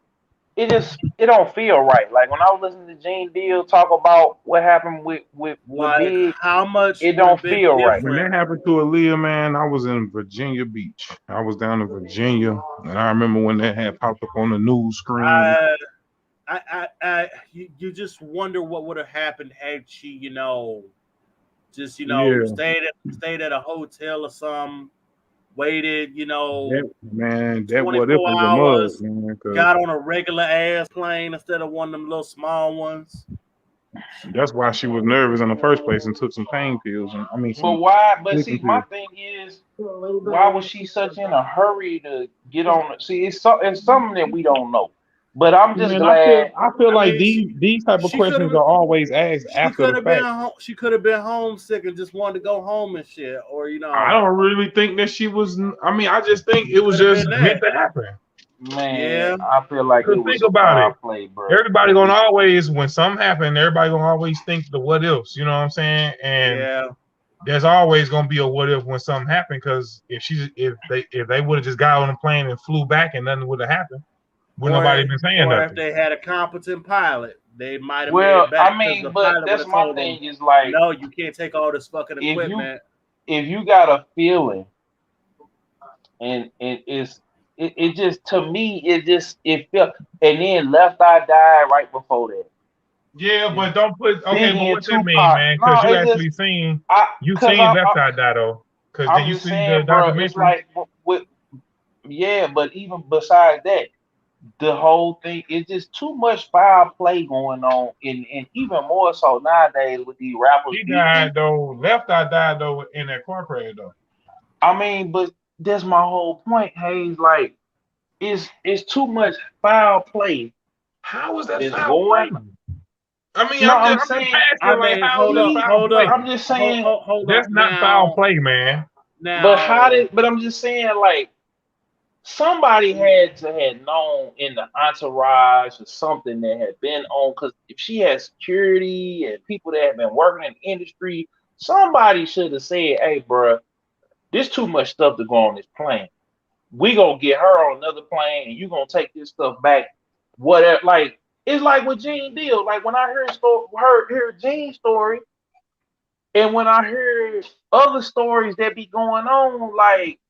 it don't feel right. Like when I was listening to Gene Deal talk about what happened with Like, Big, how much it would don't have been feel right. When that different? happened to Aaliyah, man, I was in Virginia Beach. I was down in Virginia, and I remember when that had popped up on the news screen. You just wonder what would have happened had she, just Yeah, stayed at a hotel or something, waited, that what if 24 is a mug, hours, man, because got on a regular ass plane instead of one of them little small ones. that's why she was nervous in the first place and took some pain pills. And I mean, But some why? But sleeping see, my pills. thing is, why was she such in a hurry to get on? See, it's something that we don't know. But I'm just Man, glad. I feel I like mean, these type of she could questions have are always asked she after could the have fact. she could have been homesick and just wanted to go home and shit, or I don't really think that she was. I mean, I just think it was could have just been meant that. to happen. Yeah. Man, I feel like it Cause was think a about it. foul play, bro. Everybody gonna always, when something happen, everybody gonna always think the what ifs. You know what I'm saying? And Yeah. there's always gonna be a what if when something happened. Because if they would have just got on the plane and flew back and nothing would have happened, would nobody been saying Or if nothing. they had a competent pilot, they might have made Well, it back I because mean, the but pilot would that's have my told them, thing. Is like "No, you can't take all this fucking if you equipment." if you got a feeling, and it just to me it felt, and then Left Eye died right before that. Yeah, but don't put okay. But Biggie and what's that mean, Tupac. man? Because No, you it just actually seen I you cause seen Left Eye die though. Because did I'm you just see the saying, bro. It's documentary? like with yeah, but even besides that, the whole thing is just too much foul play going on, and even more so nowadays with these rappers He beefing. died though. Left Eye died though in that car crash though. I mean, but that's my whole point, Hayes. Like, it's too much foul play How was that that's foul play? going. I mean, No, I'm I'm just saying I asking, like, mean, how is that foul hold play? up, I'm just saying. hold That's up. not foul play, man. But how Now, did? But I'm just saying, like, somebody had to have known in the entourage or something that had been on. Because if she had security and people that have been working in the industry, somebody should have said, "Hey, bro, there's too much stuff to go on this plane. We gonna get her on another plane, and you gonna take this stuff back." Whatever. Like it's like with Gene Deal. Like when I heard Gene's story, and when I heard other stories that be going on, like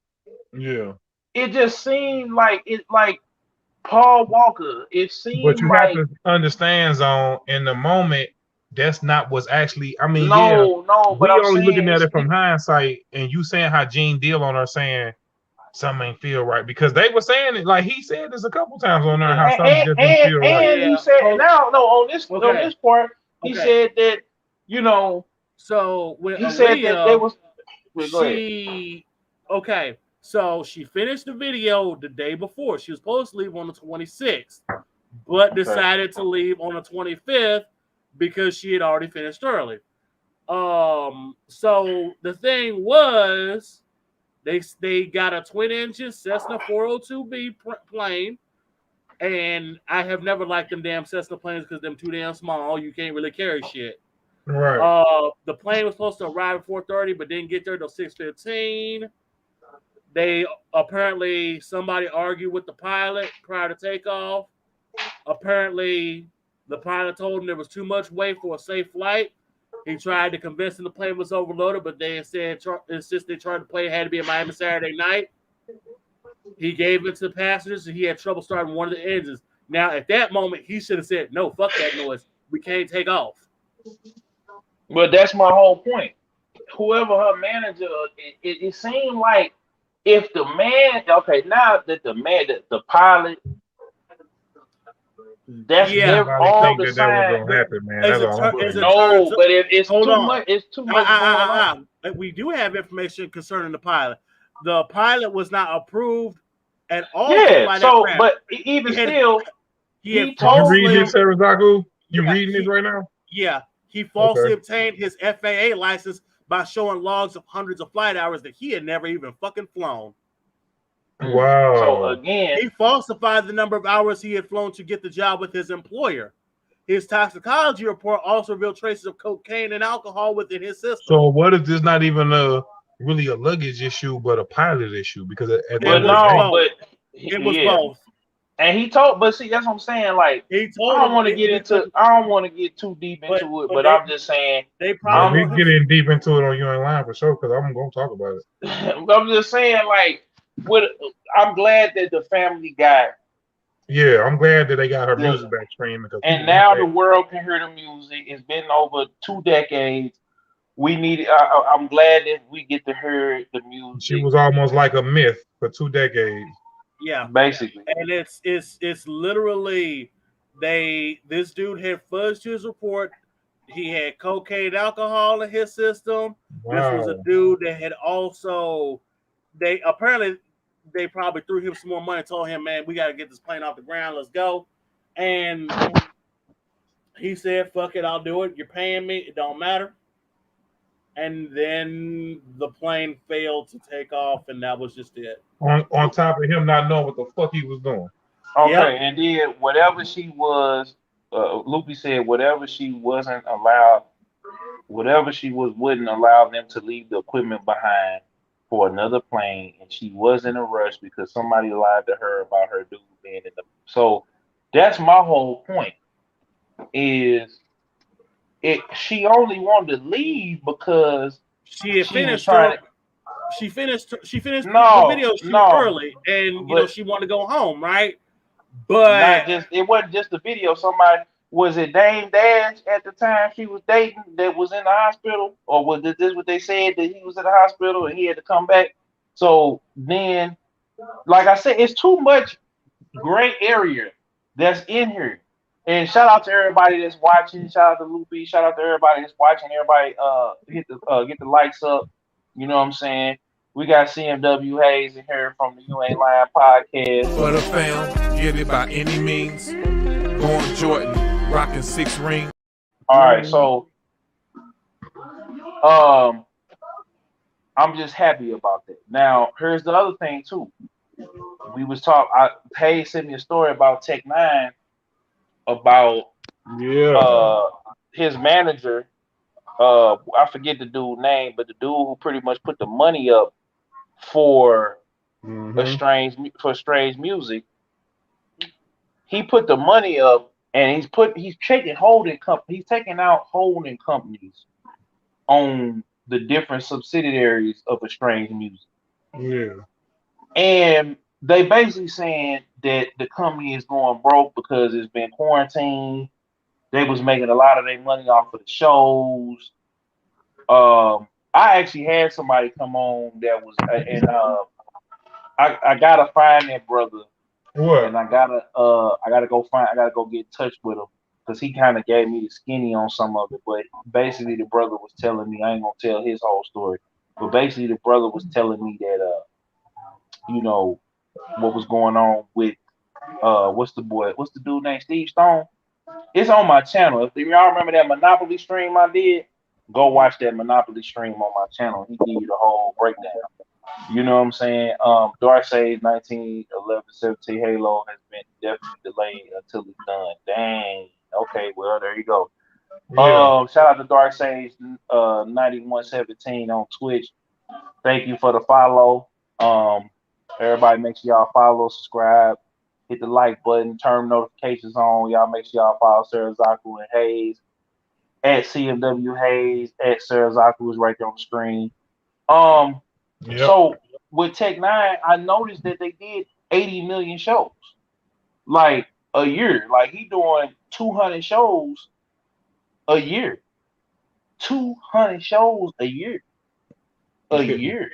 Yeah. it just seemed like it like Paul Walker. It But seemed you have like to understand, Zone, in the moment, that's not what's actually, I mean, yeah, no. But we I'm only saying looking at it from hindsight, and you saying how Gene Deal on her saying something ain't feel right. Because they were saying it, like he said this a couple times on there, yeah, how something just didn't feel right. and he yeah. said now no on Okay, this part he okay. said that you know So with he said that they Aaliyah, was. Well, go ahead. okay. So she finished the video the day before. She was supposed to leave on the 26th, but Okay. decided to leave on the 25th because she had already finished early. So the thing was, they got a twin-engine Cessna 402B plane, and I have never liked them damn Cessna planes because them too damn small. You can't really carry shit. Right. The plane was supposed to arrive at 4:30, but didn't get there till 6:15. They apparently somebody argued with the pilot prior to takeoff. Apparently, the pilot told him there was too much weight for a safe flight. He tried to convince them the plane was overloaded, but they insisted the plane had to be in Miami Saturday night. He gave it to the passengers, and he had trouble starting one of the engines. Now, at that moment, he should have said, "No, fuck that noise. We can't take off." But that's my whole point. Whoever her manager, it seemed like if the man, okay, now that the pilot, that's Yeah. all Think the that was sign. gonna happen, man. As That's it, all I'm tur- as saying. it turns, No, but if it's hold too on. much, it's too much going on. We do have information concerning the pilot. The pilot was not approved at all to Yeah. fly that So, craft. but even still, He had he You told falsely, reading them. this, Serizaku? You yeah, reading this right now? he falsely Okay. obtained his FAA license by showing logs of hundreds of flight hours that he had never even fucking flown. So Wow. again, He falsified the number of hours he had flown to get the job with his employer. His toxicology report also revealed traces of cocaine and alcohol within his system. So what if this not even really a luggage issue, but a pilot issue? Because at the It end of was the day, both. but It was yeah, both. And he told, but see, that's what I'm saying. Like, He I told don't him, want to get into, I don't want to get too deep into it, but I'm just saying, they Yeah, probably we I'm, want him. get in deep into it on You Ain't Lying for sure, because I'm gonna talk about it. I'm just saying, like, what I'm glad that the family got Yeah, I'm glad that they got her the, music back streaming because and people want now the that. world can hear the music. It's been over 2 decades. We need. I'm glad that we get to hear the She music, was almost like a myth for 2 decades. Yeah, basically. and it's literally this dude had fudged his report. He had cocaine and alcohol in his system. This was a Wow. dude that had also they probably threw him some more money, told him, man, we got to get this plane off the ground, let's go. And he said, fuck it, I'll do it. You're paying me, it don't matter. And then the plane failed to take off, and that was just it. On top of him not knowing what the fuck he was doing. Yep. Okay, and then whatever she was, Loopy said whatever she wasn't allowed, whatever she wouldn't allow them to leave the equipment behind for another plane, and she was in a rush because somebody lied to her about her dude being in the. So that's my whole point. Is it? She only wanted to leave because She had she was finished trying her to. she finished the No, video shoot no, early, and but she wanted to go home, right? not But just. It wasn't just the video. Somebody was it Dame Dash at the time she was dating that was in the hospital, or was this what they said that he was in the hospital and he had to come back? So then, like I said, it's too much gray area that's in here. And shout out to everybody that's watching. Shout out to Loopy. Shout out to everybody that's watching. Everybody get the likes up. You know what I'm saying? We got CMW Hayes in here from the You Ain't Lying podcast. For the fam, get it by any means. Going Jordan, rocking 6 ring. All right, so um I'm just happy about that. Now, here's the other thing too. We was talking. Hayes sent me a story about Tech Nine about Yeah. uh his manager. I forget the dude's name, but the dude who pretty much put the money up for Mm-hmm. strange music. He put the money up, and he's taking out holding companies on the different subsidiaries of a strange music. Yeah. And they basically saying that the company is going broke because it's been quarantined. They was making a lot of their money off of the shows. I actually had somebody come on that was, and I gotta find that brother, and What? I gotta go get in touch with him because he kind of gave me the skinny on some of it. But basically, the brother was telling me, I ain't gonna tell his whole story, but basically, the brother was telling me that you know what was going on with what's the dude named Steve Stone? It's on my channel. If y'all remember that Monopoly stream I did, go watch that Monopoly stream on my channel. He give you the whole breakdown. You know what I'm saying? Darkseid 1911-17 Halo has been definitely delayed until it's done. Dang. Okay, well there you go. Yeah. Shout out to Darkseid 9117 on Twitch. Thank you for the follow. Everybody make sure y'all follow, subscribe, hit the like button, turn notifications on. Y'all make sure y'all follow Serizaku and Hayes at CMW Hayes at Serizaku is right there on the screen. Um, Yep. so with Tech Nine, I noticed that they did 80 million shows, like a year. Like he doing 200 shows a year, 200 shows a year,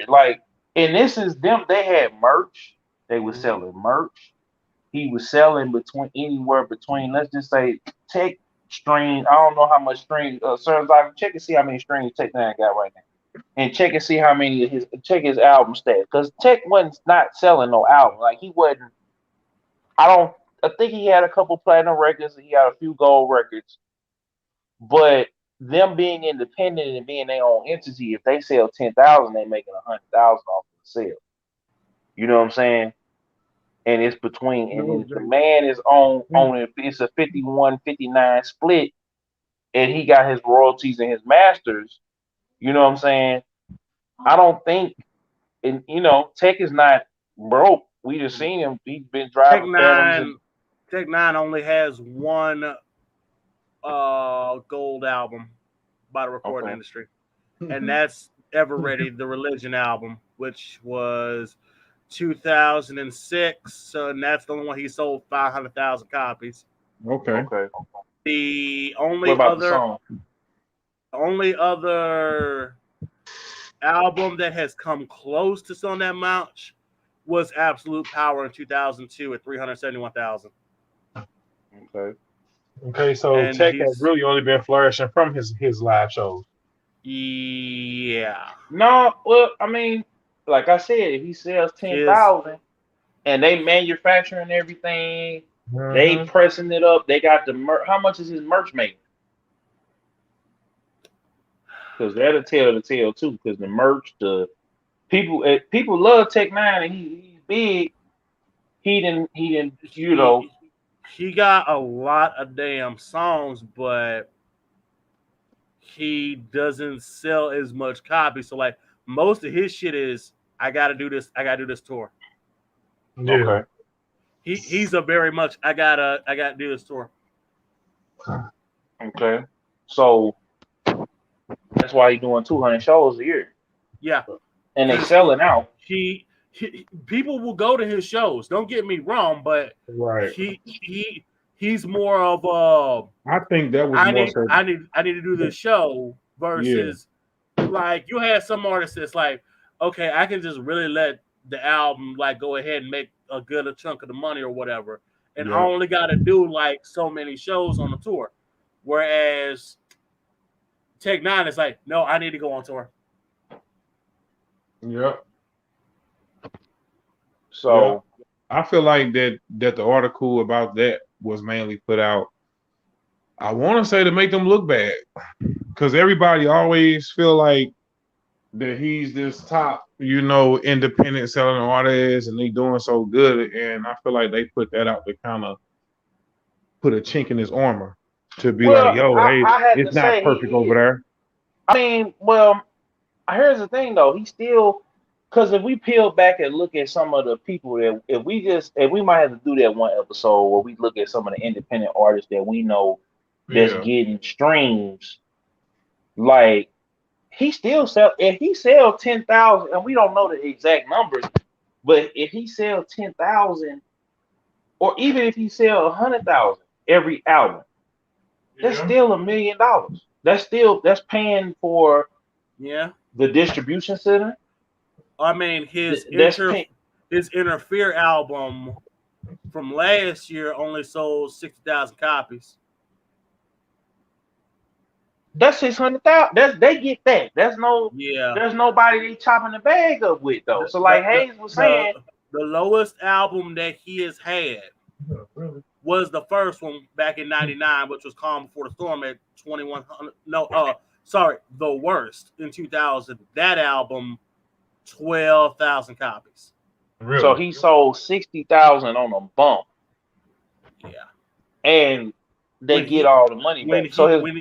Like, and this is them. They had merch. They were selling merch. He was selling between anywhere between, let's just say, Tech stream. I don't know how much stream. Sir, check and see how many streams Tech Nine got right now, and check and see how many of his album stats. Because Tech wasn't not selling no album. Like he wasn't. I don't. I think he had a couple platinum records. And he had a few gold records, but them being independent and being their own entity, if they sell 10,000, they making 100,000 off of the sale. You know what I'm saying? And it's between, and if the man is on it, it's a 51-59 split, and he got his royalties and his masters. You know what I'm saying? I don't think, and Tech is not broke. We just seen him. He's been Tech driving phantoms. Nine, Tech Nine only has one gold album by the recording industry, and that's Ever Ready, the Religion album, which was 2006. And that's the only one he sold 500,000 copies. Okay. The What about the song? only other album that has come close to selling that much was Absolute Power in 2002 at 371,000. Okay, so And Tech has really only been flourishing from his live shows. Yeah. No, well, I mean, like I said, if he sells 10,000 and they manufacturing everything, they pressing it up, they got the merch. How much is his merch making? Because that'll tell the tale too. Because the merch, the people love Tech Nine, and he's big. He didn't, you know. He got a lot of damn songs, but he doesn't sell as much copies. So like most of his shit is, I gotta do this tour. Yeah. Okay. He's a very much I gotta do this tour. Okay. So that's why he's doing 200 shows a year. Yeah. And they selling out. He people will go to his shows. Don't get me wrong, but he's more of I think that was I need to do this show versus like you had some artists that's like, okay, I can just really let the album like go ahead and make a good chunk of the money or whatever, and I only got to do like so many shows on the tour. Whereas Tech Nine is like, no, I need to go on tour. Yep. So I feel like that the article about that was mainly put out, I want to say, to make them look bad, because everybody always feel like that he's this top, independent selling artist, and they doing so good, and I feel like they put that out to kind of put a chink in his armor to be like, yo, it's not perfect over there. I mean, well, here's the thing though, he still. Because if we peel back and look at some of the people that, if we might have to do that one episode where we look at some of the independent artists that we know that's getting streams, like he still if he sell 10,000, and we don't know the exact numbers, but if he sell 10,000, or even if he sell 100,000 every album, that's still $1 million. That's paying for the distribution center. I mean, his Interfere album from last year only sold 60,000 copies. That's 600,000. They get that. There's nobody they chopping the bag up with though. So like Hayes was saying, the lowest album that he has had was the first one back in '99, which was Calm Before the Storm at 2,100. The worst in 2000. That album. 12,000 copies. Really? So he sold 60,000 on a bump. Yeah. And they get all the money back.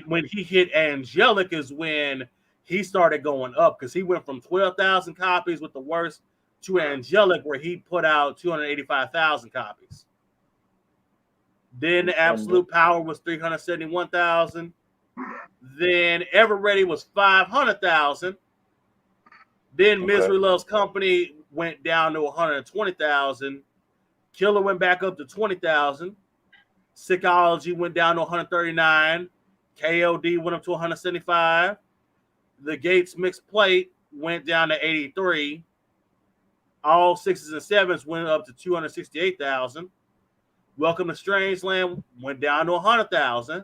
When he hit Angelic is when he started going up, because he went from 12,000 copies with the worst to Angelic, where he put out 285,000 copies. Then the Absolute Power was 371,000. Then Ever Ready was 500,000. Then Misery Loves Company went down to 120,000. Killer went back up to 20,000. Psychology went down to 139. KOD went up to 175. The Gates Mixed Plate went down to 83. All 6s and 7s went up to 268,000. Welcome to Strangeland went down to 100,000.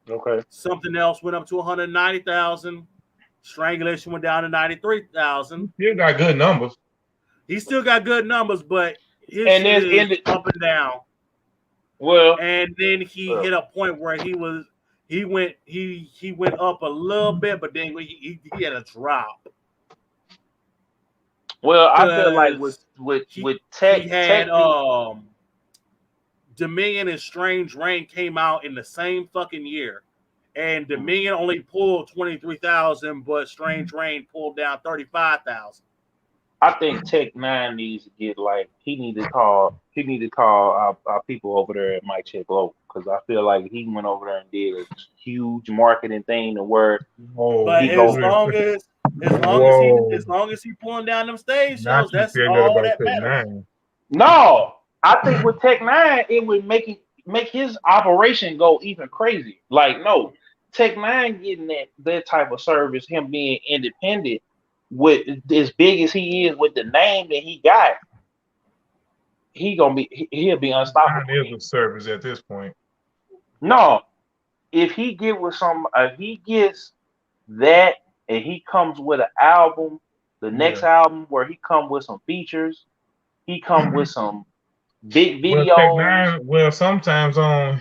Okay. Something Else went up to 190,000. Strangulation went down to 93,000. Still got good numbers. He still got good numbers, but his shit is up and down. Well, and then he hit a point where he went up a little bit, but then he had a drop. Well, I feel like with Tech, he had Dominion and Strange Reign came out in the same fucking year. And Dominion only pulled 23,000, but Strange Reign pulled down 35,000. I think Tech Nine needs to get like he need to call our people over there at Mike Check Local because I feel like he went over there and did a huge marketing thing to where Whoa, But he go. whoa. as long as he pulling down them stage Not shows, you that's saying that all about that Tech matters. Nine. No, I think with Tech Nine it would make his operation go even crazy. Like no, Tech Nine getting that type of service, him being independent with as big as he is with the name that he got, he'll be Nine unstoppable. is a service at this point. No, if he gets that and he comes with an album, the next Yeah. album where he come with some features, he come with some big Well, Tech videos. Nine. Well, sometimes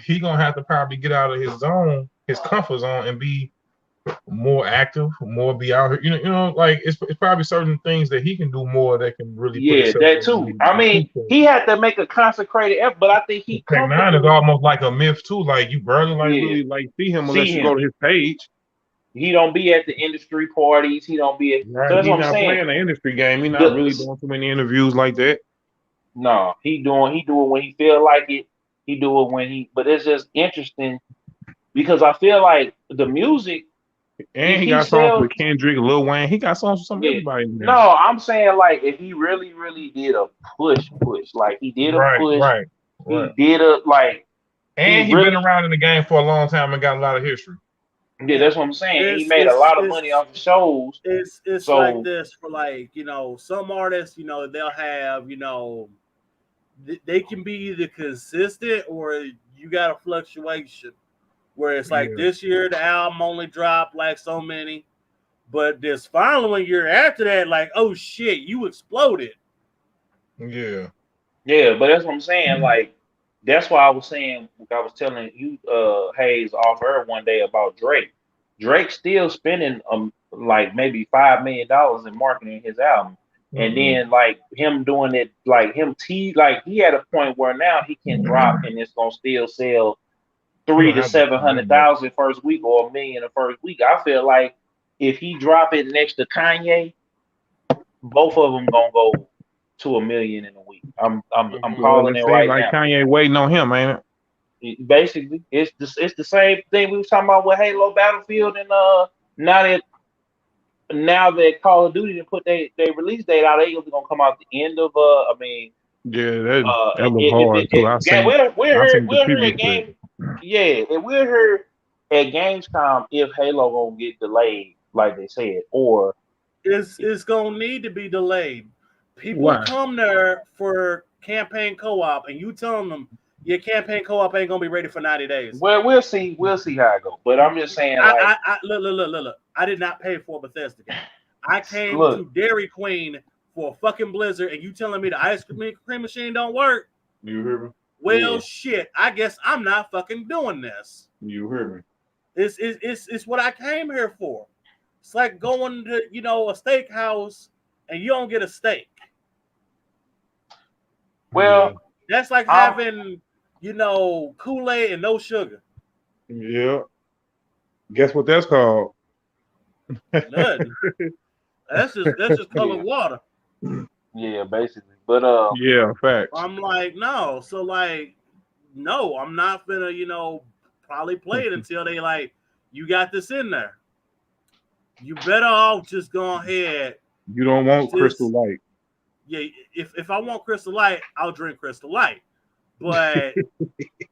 he gonna have to probably get out of his zone, his comfort zone, and be more active, more be out here. Like it's probably certain things that he can do more that can really put Yeah, himself that on too. I mean, the he had to make a consecrated effort, but I think he Tech Nine is comfortable. almost like a myth too. Like you barely Yeah, really see him see unless you go him. to his page. He don't be at the industry parties. He don't be at. So Right, that's he what I'm not saying. playing the industry game. He not really The, doing too many interviews like that. no, he do it when he feel like it. He do it when he. But it's just interesting because I feel like the music. And If he he got songs sell, with Kendrick, Lil Wayne. He got songs with some yeah. everybody in there. No, I'm saying like if he really, really did a push, like he did a Right, push, right, he right. did a like he And he been really. around in the game for a long time and got a lot of history. Yeah, that's what I'm saying. He It's made a it's lot of money it's off the shows. it's like So this for like some artists they'll have they can be either consistent or you got a fluctuation where it's like Yeah, this year the album only dropped like so many, but this following year after that, like, oh shit, you exploded. yeah. yeah, but that's what I'm saying. Like that's why I was saying I was telling you, Hayes off air one day about Drake. Drake's still spending like maybe $5 million in marketing his album. And Mm-mm. then like him doing it like like he had a point where now he can drop and it's gonna still sell He three don't to have to seven spend that hundred much. thousand first week or a million the first week. I feel like if he drop it next to Kanye, both of them gonna go to a million in a week. I'm Well, calling it it seems right like now. Kanye waiting on him, ain't it? Basically, it's the same thing we was talking about with Halo Battlefield and now that now that Call of Duty didn't put they release date out, they gonna come out the end of I mean Yeah, that was if hard too. I seen the we're here preview at for it. game yeah and we're here at Gamescom if Halo gonna get delayed like they said or It's gonna need to be delayed. People Why? come there for campaign co-op, and you telling them your campaign co-op ain't gonna be ready for 90 days. well we'll see how it goes. But I'm just saying like Look. I did not pay for a Bethesda game. I came look to Dairy Queen for a fucking Blizzard, and you telling me the ice cream machine don't work? You hear me? Well, yeah shit. I guess I'm not fucking doing this. You hear me? It's what I came here for. It's like going to a steakhouse and you don't get a steak. well That's like I'm having Kool-Aid and no sugar. Yeah. Guess what that's called? Nothing. That's just colored water. yeah basically but Yeah, facts. I'm like, no. So like, no, I'm not gonna, probably play it until they like, you got this in there. You better off just go ahead. You don't want Crystal Light. Yeah, if I want Crystal Light, I'll drink Crystal Light. But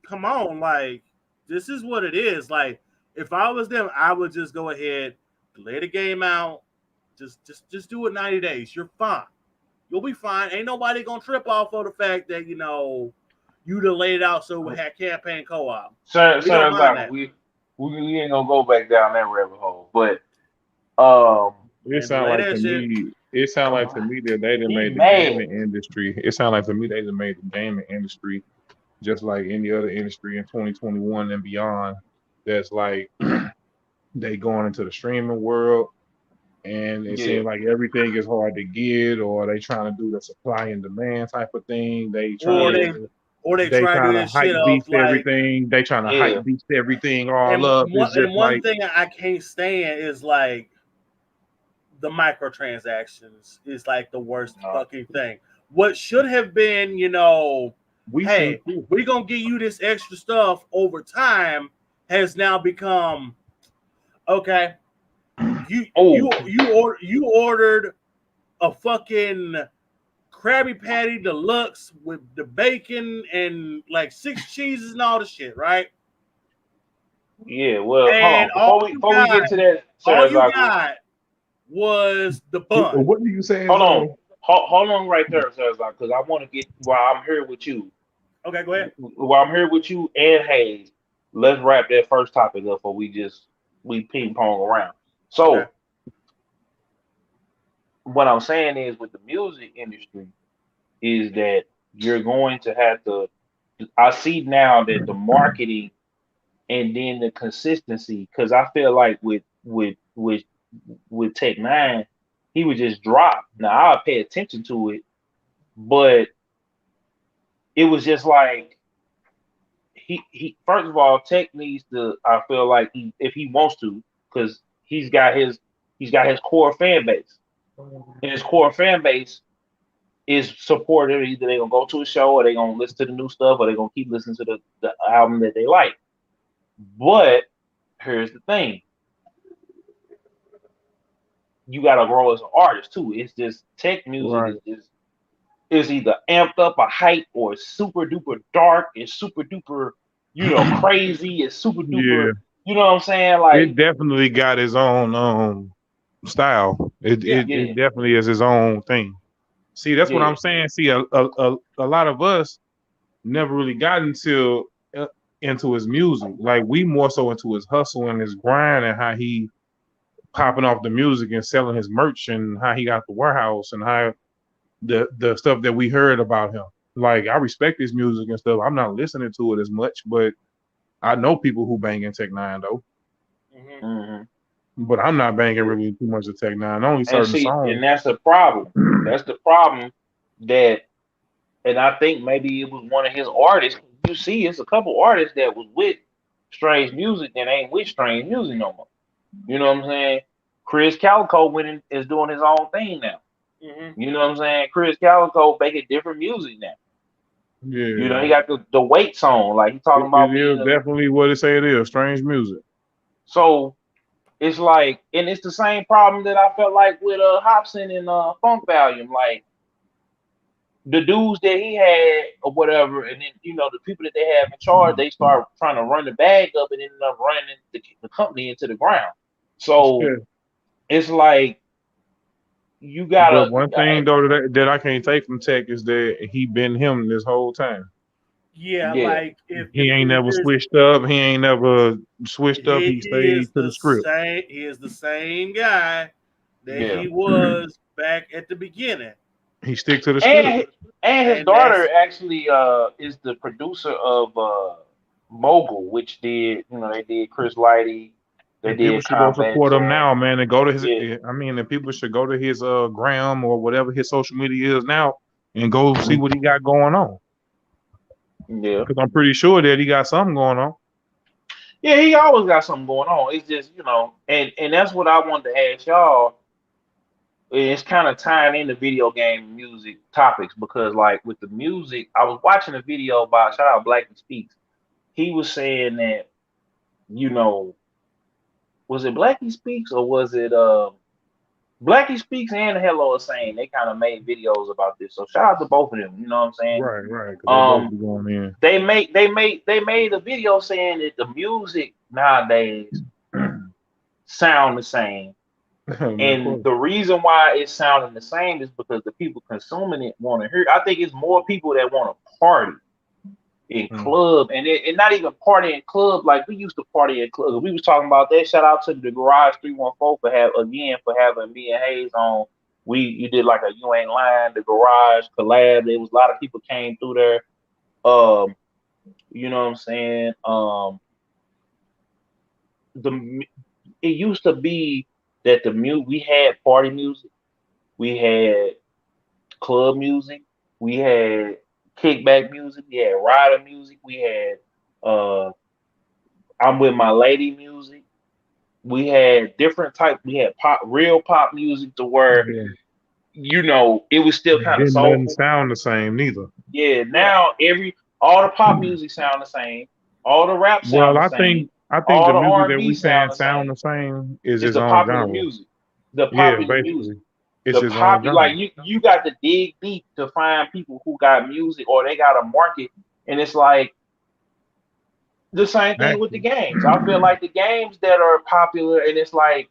come on, like, this is what it is. Like, if I was them, I would just go ahead, lay the game out, just do it 90 days. You're fine. You'll be fine. Ain't nobody gonna trip off of the fact that you delayed out so we had campaign co-op. we ain't gonna go back down that rabbit hole but It sound like to me. It sound like to me that they done made the gaming industry. It sound like to me they done made the gaming industry just like any other industry in 2021 and beyond. That's like they going into the streaming world, and it seems like everything is hard to get, or they trying to do the supply and demand type of thing. They trying to hype beast everything. They trying to hype beast everything all up. It's just one thing I can't stand is like the microtransactions is like the worst fucking thing. What should have been, hey, we're gonna give you this extra stuff over time has now become okay. You ordered a fucking Krabby Patty Deluxe with the bacon and like 6 cheeses and all the shit, right? Yeah, well, And hold on. Before we get to that, all you got was the bun. What do you say? Hold on right there, Serizaku, because I want to get while I'm here with you. Okay, go ahead. While I'm here with you and Hayes, let's wrap that first topic up before we ping pong around. So, Okay. what I'm saying is with the music industry is that you're going to have to. I see now that the marketing and then the consistency, because I feel like with Tech Nine, he would just drop. Now I'll pay attention to it, but it was just like he first of all, Tech needs to. I feel like if he wants to, because he's got his core fan base, and his core fan base is supportive. Either they're gonna go to a show or they're gonna listen to the new stuff or they're gonna keep listening to the album that they like. But here's the thing. You gotta grow as an artist too. It's just tech music is either amped up or hype or it's super duper dark, it's super duper, crazy, it's super duper, you know what I'm saying? Like it definitely got his own style. It definitely is his own thing. See, that's what I'm saying. See, a lot of us never really got into his music. Like we more so into his hustle and his grind and how he popping off the music and selling his merch and how he got the warehouse and how the stuff that we heard about him. Like I respect his music and stuff. I'm not listening to it as much, but I know people who bang in Tech Nine though. mm-hmm. But I'm not banging really too much of Tech Nine. Only certain songs. And that's the problem. That's the problem that, and I think maybe it was one of his artists. You see, it's a couple artists that was with Strange Music that ain't with Strange Music no more. You know what I'm saying? Chris Calico is doing his own thing now. Mm-hmm. You know what I'm saying? Chris Calico making different music now. Yeah. He got the weight song. Like he talking about it is definitely what it say it is. Strange music. So it's like, and it's the same problem that I felt like with Hobson and Funk Volume. Like the dudes that he had or whatever, and then the people that they have in charge, they start trying to run the bag up and ended up running the company into the ground. So it's like you gotta. But one thing though that I can't take from Tech is that he been him this whole time. Yeah. Like if he ain't never switched up, he ain't never switched up. He stayed to the script. He is the same guy that he was back at the beginning. He stick to the script. And his daughter actually is the producer of Mogul, which did they did Chris Lighty. They did. People should go support him now, man, and go to his. I mean, the people should go to his gram or whatever his social media is now, and go see what he got going on. Yeah, because I'm pretty sure that he got something going on. Yeah, he always got something going on. It's just and that's what I wanted to ask y'all. It's kind of tying into video game music topics because, like, with the music, I was watching a video by shout out Blackie Speaks. He was saying that, was it Blackie Speaks or was it Blackie Speaks and Hello is saying they kind of made videos about this. So shout out to both of them. You know what I'm saying? Right. They made a video saying that the music nowadays sound the same. And the reason why it's sounding the same is because the people consuming it want to hear. I think it's more people that want to party in club and not even party in club like we used to party in club. We was talking about that. Shout out to the Garage 314 for having me and Hayes on. You did like a You Ain't Lying, the Garage collab. There was a lot of people came through there. You know what I'm saying? It used to be that we had party music, we had club music, we had kickback music, we had rider music, we had I'm with my lady music. We had different type. We had real pop music to where Yeah. it was still kind of Didn't nothing soulful. sound the same neither. Yeah, Yeah. now all the pop music sound the same, all the rap Well, sound the I same, think all the the music R and that B we saying sound the sound same. the same is It's its the own popular genre. music. The Yeah, popular music. basically, it's The its own popular, genre. like you got to dig deep to find people who got music or they got a market, and it's like the same thing with the Actually, games. I feel like the games that are popular, and it's like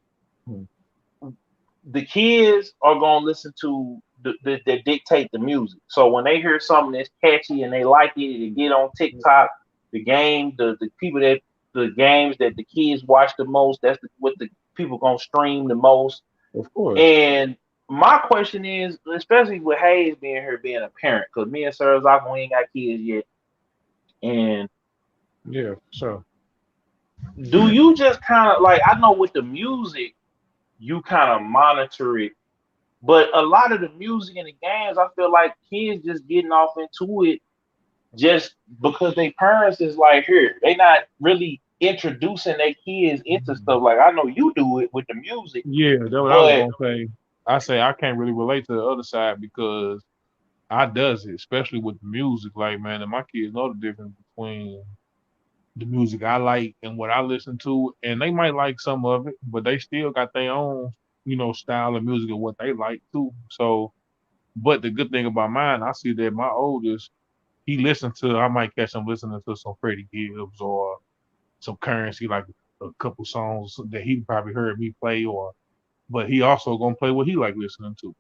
the kids are gonna listen to that dictate the music. So when they hear something that's catchy and they like it, they get on TikTok. The people that the games that the kids watch the most. That's what the people gonna stream the most. of course. And my question is, especially with Hayes being here, being a parent, because me and Serizaku, we ain't got kids yet. And Yeah, so do you just kind of like, I know with the music, you kind of monitor it, but a lot of the music in the games, I feel like kids just getting off into it just because their parents is like, here, they not really introducing their kids into stuff. Like I know you do it with the music, yeah, that's what I was but gonna say. I say I can't really relate to the other side because I does it, especially with the music. Like, man, and my kids know the difference between the music I like and what I listen to, and they might like some of it, but they still got their own, style of music and what they like too. So, but the good thing about mine, I see that my oldest, he listens to. I might catch him listening to some Freddie Gibbs or some Currency, like a couple songs that he probably heard me play, but he also gonna play what he like listening to.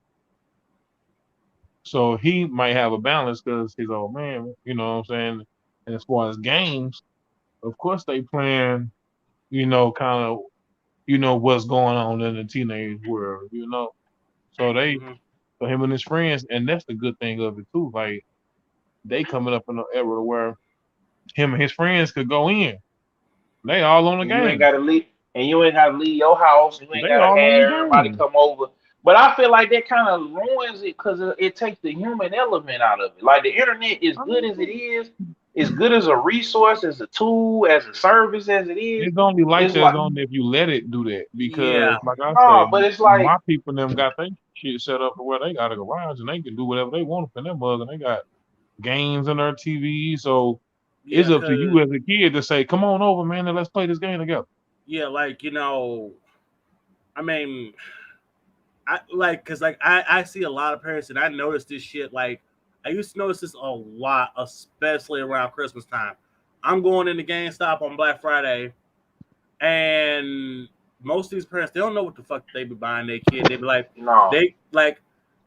So he might have a balance because his old man, you know what I'm saying. And as far as games, of course they playing, kind of, what's going on in the teenage world. So Hmm. for him and his friends, and that's the good thing of it too. Like they coming up in an era where him and his friends could go in. They all on the and you ain't game. gotta leave and you ain't gotta leave your house. You ain't They gotta all on the have everybody game. come over. But I feel like that kind of ruins it because it takes the human element out of it. Like the internet, as I good mean, as it is, as good as a resource, as a tool, as a service as it is, it's only like it's that like only if you let it do that. Because, Yeah. like I no, say, but it's like my people them got their shit set up to where they got a garage and they can do whatever they want up in their mug, and they got games on their TV. So it's Yeah. up to you Cause as a kid to say, "Come on over, man, and let's play this game together." yeah, like I mean, I like because like I see a lot of parents and I notice this shit. Like I used to notice this a lot, especially around Christmas time. I'm going into GameStop on Black Friday, and most of these parents they don't know what the fuck they be buying their kid. They be like, no. they like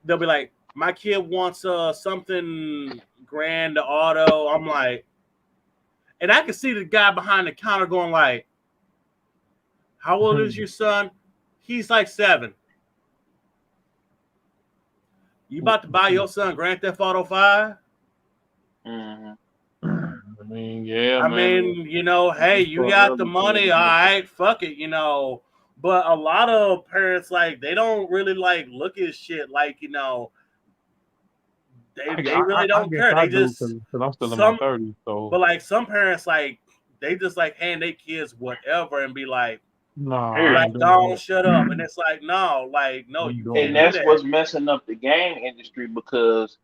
they'll be like, my kid wants something grand to auto. I'm like, and I can see the guy behind the counter going like, how old is your son? He's like 7. You about to buy your son Grand Theft Auto 5? Hmm. I mean, yeah, I man. mean, hey, you For got the early money, all kids, right, fuck it. But a lot of parents like they don't really like look at shit like they really I don't guess care. I They do just because I'm still in my some, 30s. So but like some parents like they just like hand their kids whatever and be no, I Here. like ain't doing don't that. shut up, and it's like no, like I no, ain't you doing And can't do that. that's that. what's messing up the game industry because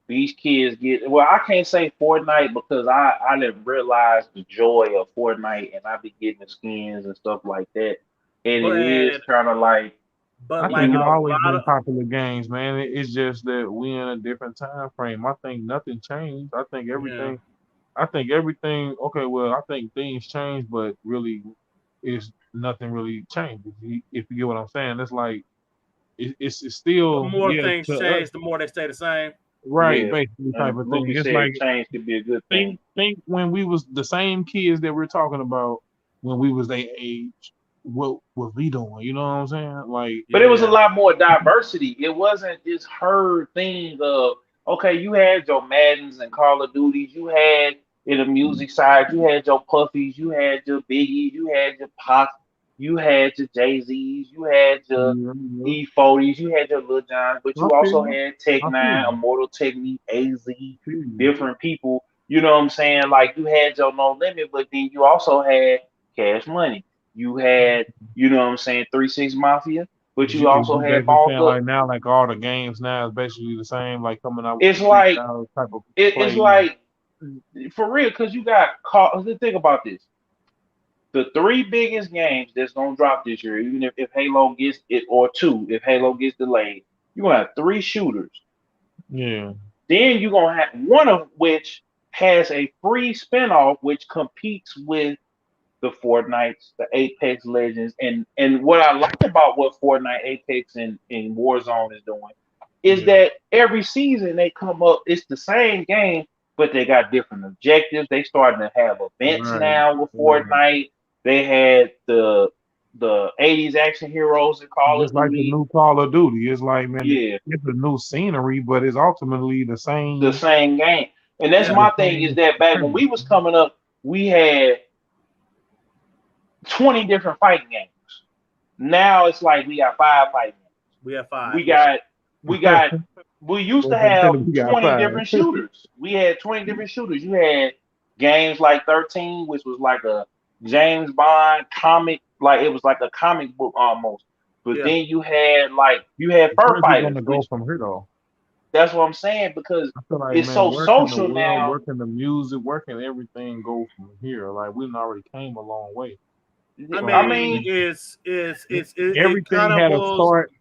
these kids get well. I can't say Fortnite because I didn't realize the joy of Fortnite and I be getting the skins and stuff like that. And it is But kind of like I but like think it you a always lot been of popular games, man. It's just that we in a different time frame. I think nothing changed. yeah. I think everything. Okay, well, I think things change, but really, is nothing really changed. If you get what I'm saying, it's like it's The still more yeah things to us, change, the more they stay the same. right? yeah. Basically, type And of thing. Luffy It's said like change could be a good thing. think when we was the same kids that we're talking about when we was their age. What was we doing? You know what I'm saying? Like But it was a Yeah. lot more diversity. It wasn't this herd thing of okay, you had your Maddens and Call of Duties, you had in the music side, you had your Puffies, you had your Biggies, you had your Pac, you had your Jay Z's, you had your yeah, yeah. E40s, you had your Lil Johns, but I you feel also you. had Tech I feel Nine, you. Immortal Technique, AZ, I feel you. different people. You know what I'm saying? Like you had your No Limit, but then you also had Cash Money. You had, you know what I'm saying, 3-6 Mafia, but you also You had basically Balled saying Up. like now, like all the games now is basically the same, like coming out with It's the like freestyle type of it's play. like for real, because you got caught. Think about this: the 3 biggest games that's gonna drop this year, even if Halo gets it, or 2, if Halo gets delayed, you're gonna have 3 shooters. Yeah, Then you're gonna have one of which has a free spinoff which competes with the Fortnites, the Apex Legends, and what I like about what Fortnite, Apex, and Warzone is doing is yeah, that every season they come up, it's the same game, but they got different objectives. They starting to have events right, now with right. Fortnite. They had the 80s action heroes in Call of Just like the Duty. new Call of Duty, it's like man, Yeah, it's a new scenery, but it's ultimately the the same, same game. And that's Yeah. the my thing is same that back when premise. we was coming up, we had 20 different fighting games. Now it's like we got 5 fighting games. We have 5. We Yeah. got we got we used to Well, have we got 20 five. different shooters. We had 20 different shooters. You had games like 13, which was like a James Bond comic, like it was like a comic book almost. But Yeah. then you had Fur Where's it Fighters, gonna go which from here though? that's what I'm saying, because I feel like it's man, so where can the social world, now. where can the music, where can everything go from here? Like we done already came a long way. I I Like mean, mean, it everything kind of had a was start,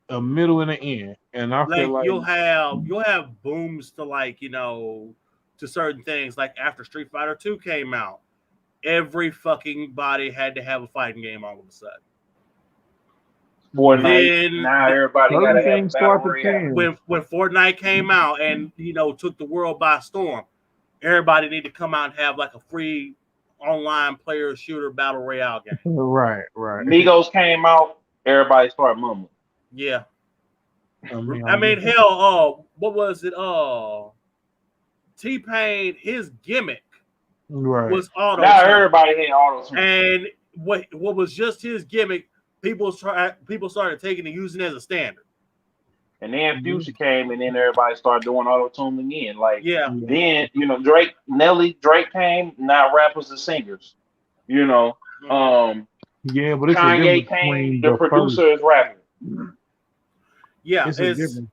a middle, and an end, and I feel like like you'll have booms to like to certain things. Like after Street Fighter 2 came out, every fucking body had to have a fighting game all of a sudden. Fortnite, Then now everybody gotta certain have a things battle start to royale. change. when Fortnite came out and took the world by storm, everybody need to come out and have like a free online player shooter battle royale game. Right, right. Migos came out, everybody started mumbling. Yeah. I I mean, guess, hell, what was it? T-Pain, his gimmick right. was auto Now tune, everybody had auto tune. and what was just his gimmick, people started taking and using it as a standard. And then Future came, and then everybody started doing auto tune again. Like Yeah. Yeah. then, Drake came. Now rappers and singers. You know, um, Yeah, but it's a Kanye difference came. between The the first. producer is rapping. Yeah, It's a difference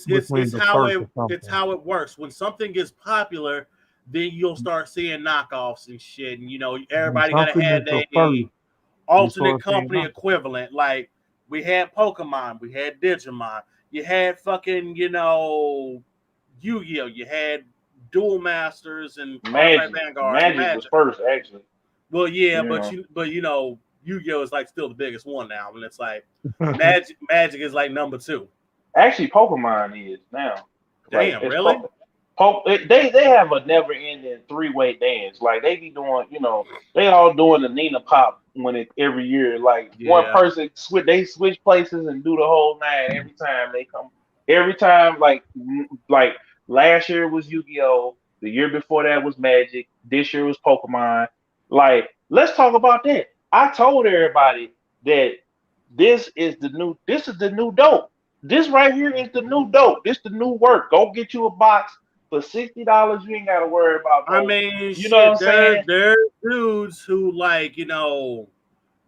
between it's the how first it or it's something. how it works. When something gets popular, then you'll start seeing knockoffs and shit, and When everybody got to something is have the first, a you alternate start saying company nothing. equivalent. Like we had Pokemon, we had Digimon, you had fucking Yu-Gi-Oh, you had Duel Masters and Counter-Strike Magic, Vanguard and Magic was Magic. first actually. Well, yeah, You know, but Yu-Gi-Oh is like still the biggest one now, and it's like Magic is like number 2. actually, Pokemon is now. Like Damn, it's really? they have a never ending 3-way dance. Like they be doing, they all doing the Nina Pop every year. Like one Yeah. person switch places and do the whole 9 every time they come. Every time, like last year was Yu-Gi-Oh. The year before that was Magic. This year was Pokemon. Like let's talk about that. I told everybody that this is the new dope. This right here is the new dope. This the new work. Go get you a box for $60. You ain't gotta worry about I no. mean, You know what I'm shit, saying? there's dudes who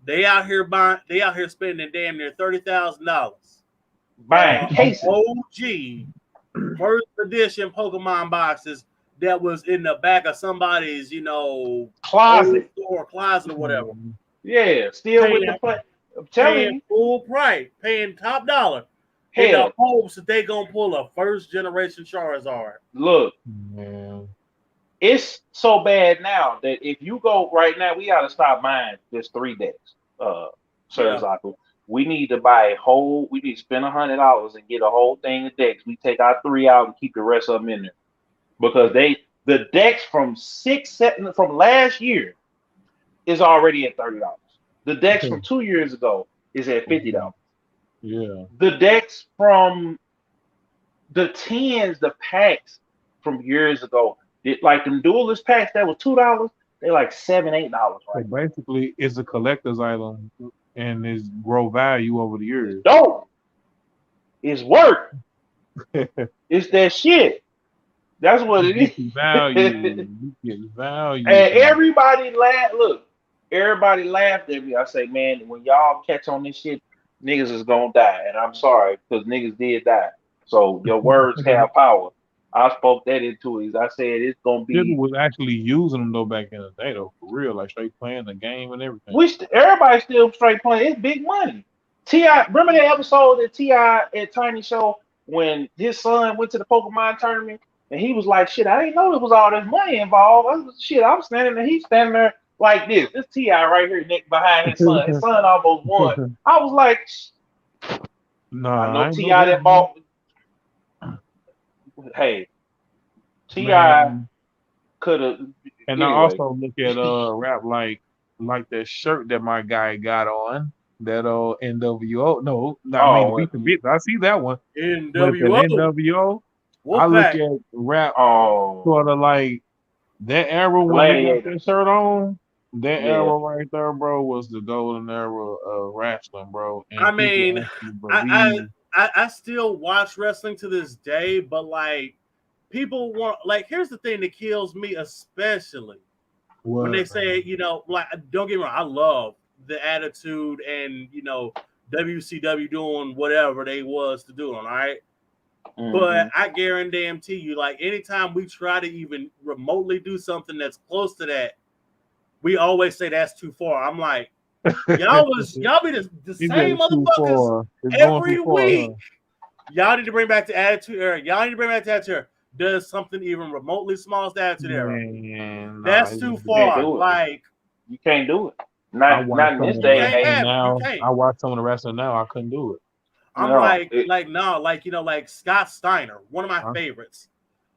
they out here spending damn near $30,000 Buying on cases, OG first edition Pokemon boxes that was in the back of somebody's, old closet. store closet or whatever. Yeah, still with Paying the play. I'm paying telling you, full price, paying top dollar in the hell, hopes that they gonna pull a first generation Charizard. look, Yeah. it's so bad now that if you go right now, we gotta stop buying just 3 decks. Yeah. Serizaku. We need to buy a whole. We need to spend $100 and get a whole thing of decks. We take our 3 out and keep the rest of them in there because the decks from 6, 7 from last year is already at $30. The decks from 2 years ago is at $50. Yeah. The decks from the tens, the packs from years ago, like them duelist packs that was $2, they're like $7, $8 So right basically, it's a collector's item and it's grow value over the now. It's years. dope. It's work. It's that shit. That's what You it get the is. value. You get value And from everybody look. everybody laughed at me. I say, man, when y'all catch on this shit, niggas is gonna die, and I'm sorry because niggas did die. So your words have power. I spoke that into it. I said it's gonna People be. was actually using them though back in the day though, for real, like straight playing the game and everything. Everybody still straight playing. It's big money. Ti, remember that episode that Ti at Tiny Show when his son went to the Pokemon tournament and he was like, "Shit, I didn't know there was all this money involved." I'm standing there, he's standing there like this. This Ti right here, neck behind his son. His son almost won. I was like, Nah, I know I Ti know that bought. Hey, Ti could have. And Anyway. I also look at rap like that shirt that my guy got on, that NWO. No, I mean Beat the Bitz. I see that one. But the NWO, I look at rap sort of like that era when he got that shirt on. That era right there, bro, was the golden era of wrestling, bro. And I mean, I still watch wrestling to this day, but like people want, like, here's the thing that kills me, especially when they say, you know, like, don't get me wrong, I love the attitude and, you know, WCW doing whatever they was to do, all right? Mm-hmm. But I guarantee you, like, anytime we try to even remotely do something that's close to that, we always say that's too far. I'm like, y'all be the same motherfuckers every week. Y'all need to bring back the attitude era. Y'all need to bring back the attitude era. Does something even remotely small as the attitude era? That's too far. Like, you can't do it. Not in this day and age. Now I watch some of the wrestling now. I couldn't do it. I'm like, you know, like Scott Steiner, one of my favorites.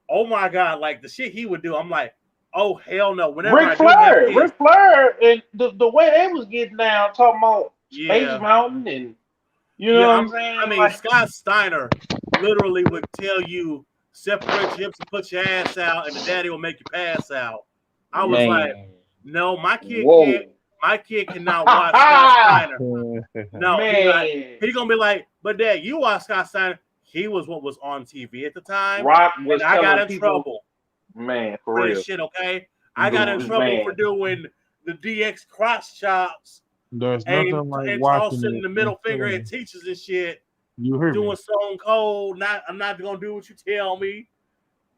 Oh my god, like the shit he would do. I'm like, oh hell no! Whenever Ric Flair, and the way they was getting down, talking about Space Mountain, and you know what I'm saying. I mean, like, Scott Steiner literally would tell you, separate your hips and put your ass out, and the daddy will make you pass out. I was like, no, my kid can't. My kid cannot watch Scott Steiner. No, he's gonna be like, but Dad, you watch Scott Steiner. He was what was on TV at the time. Rock was and I got in trouble. Man, for real. This shit, okay? I got in trouble for doing the DX cross chops. There's nothing like watching tossing the middle finger at teachers and shit. You heard doing me. Stone Cold. I'm not gonna do what you tell me.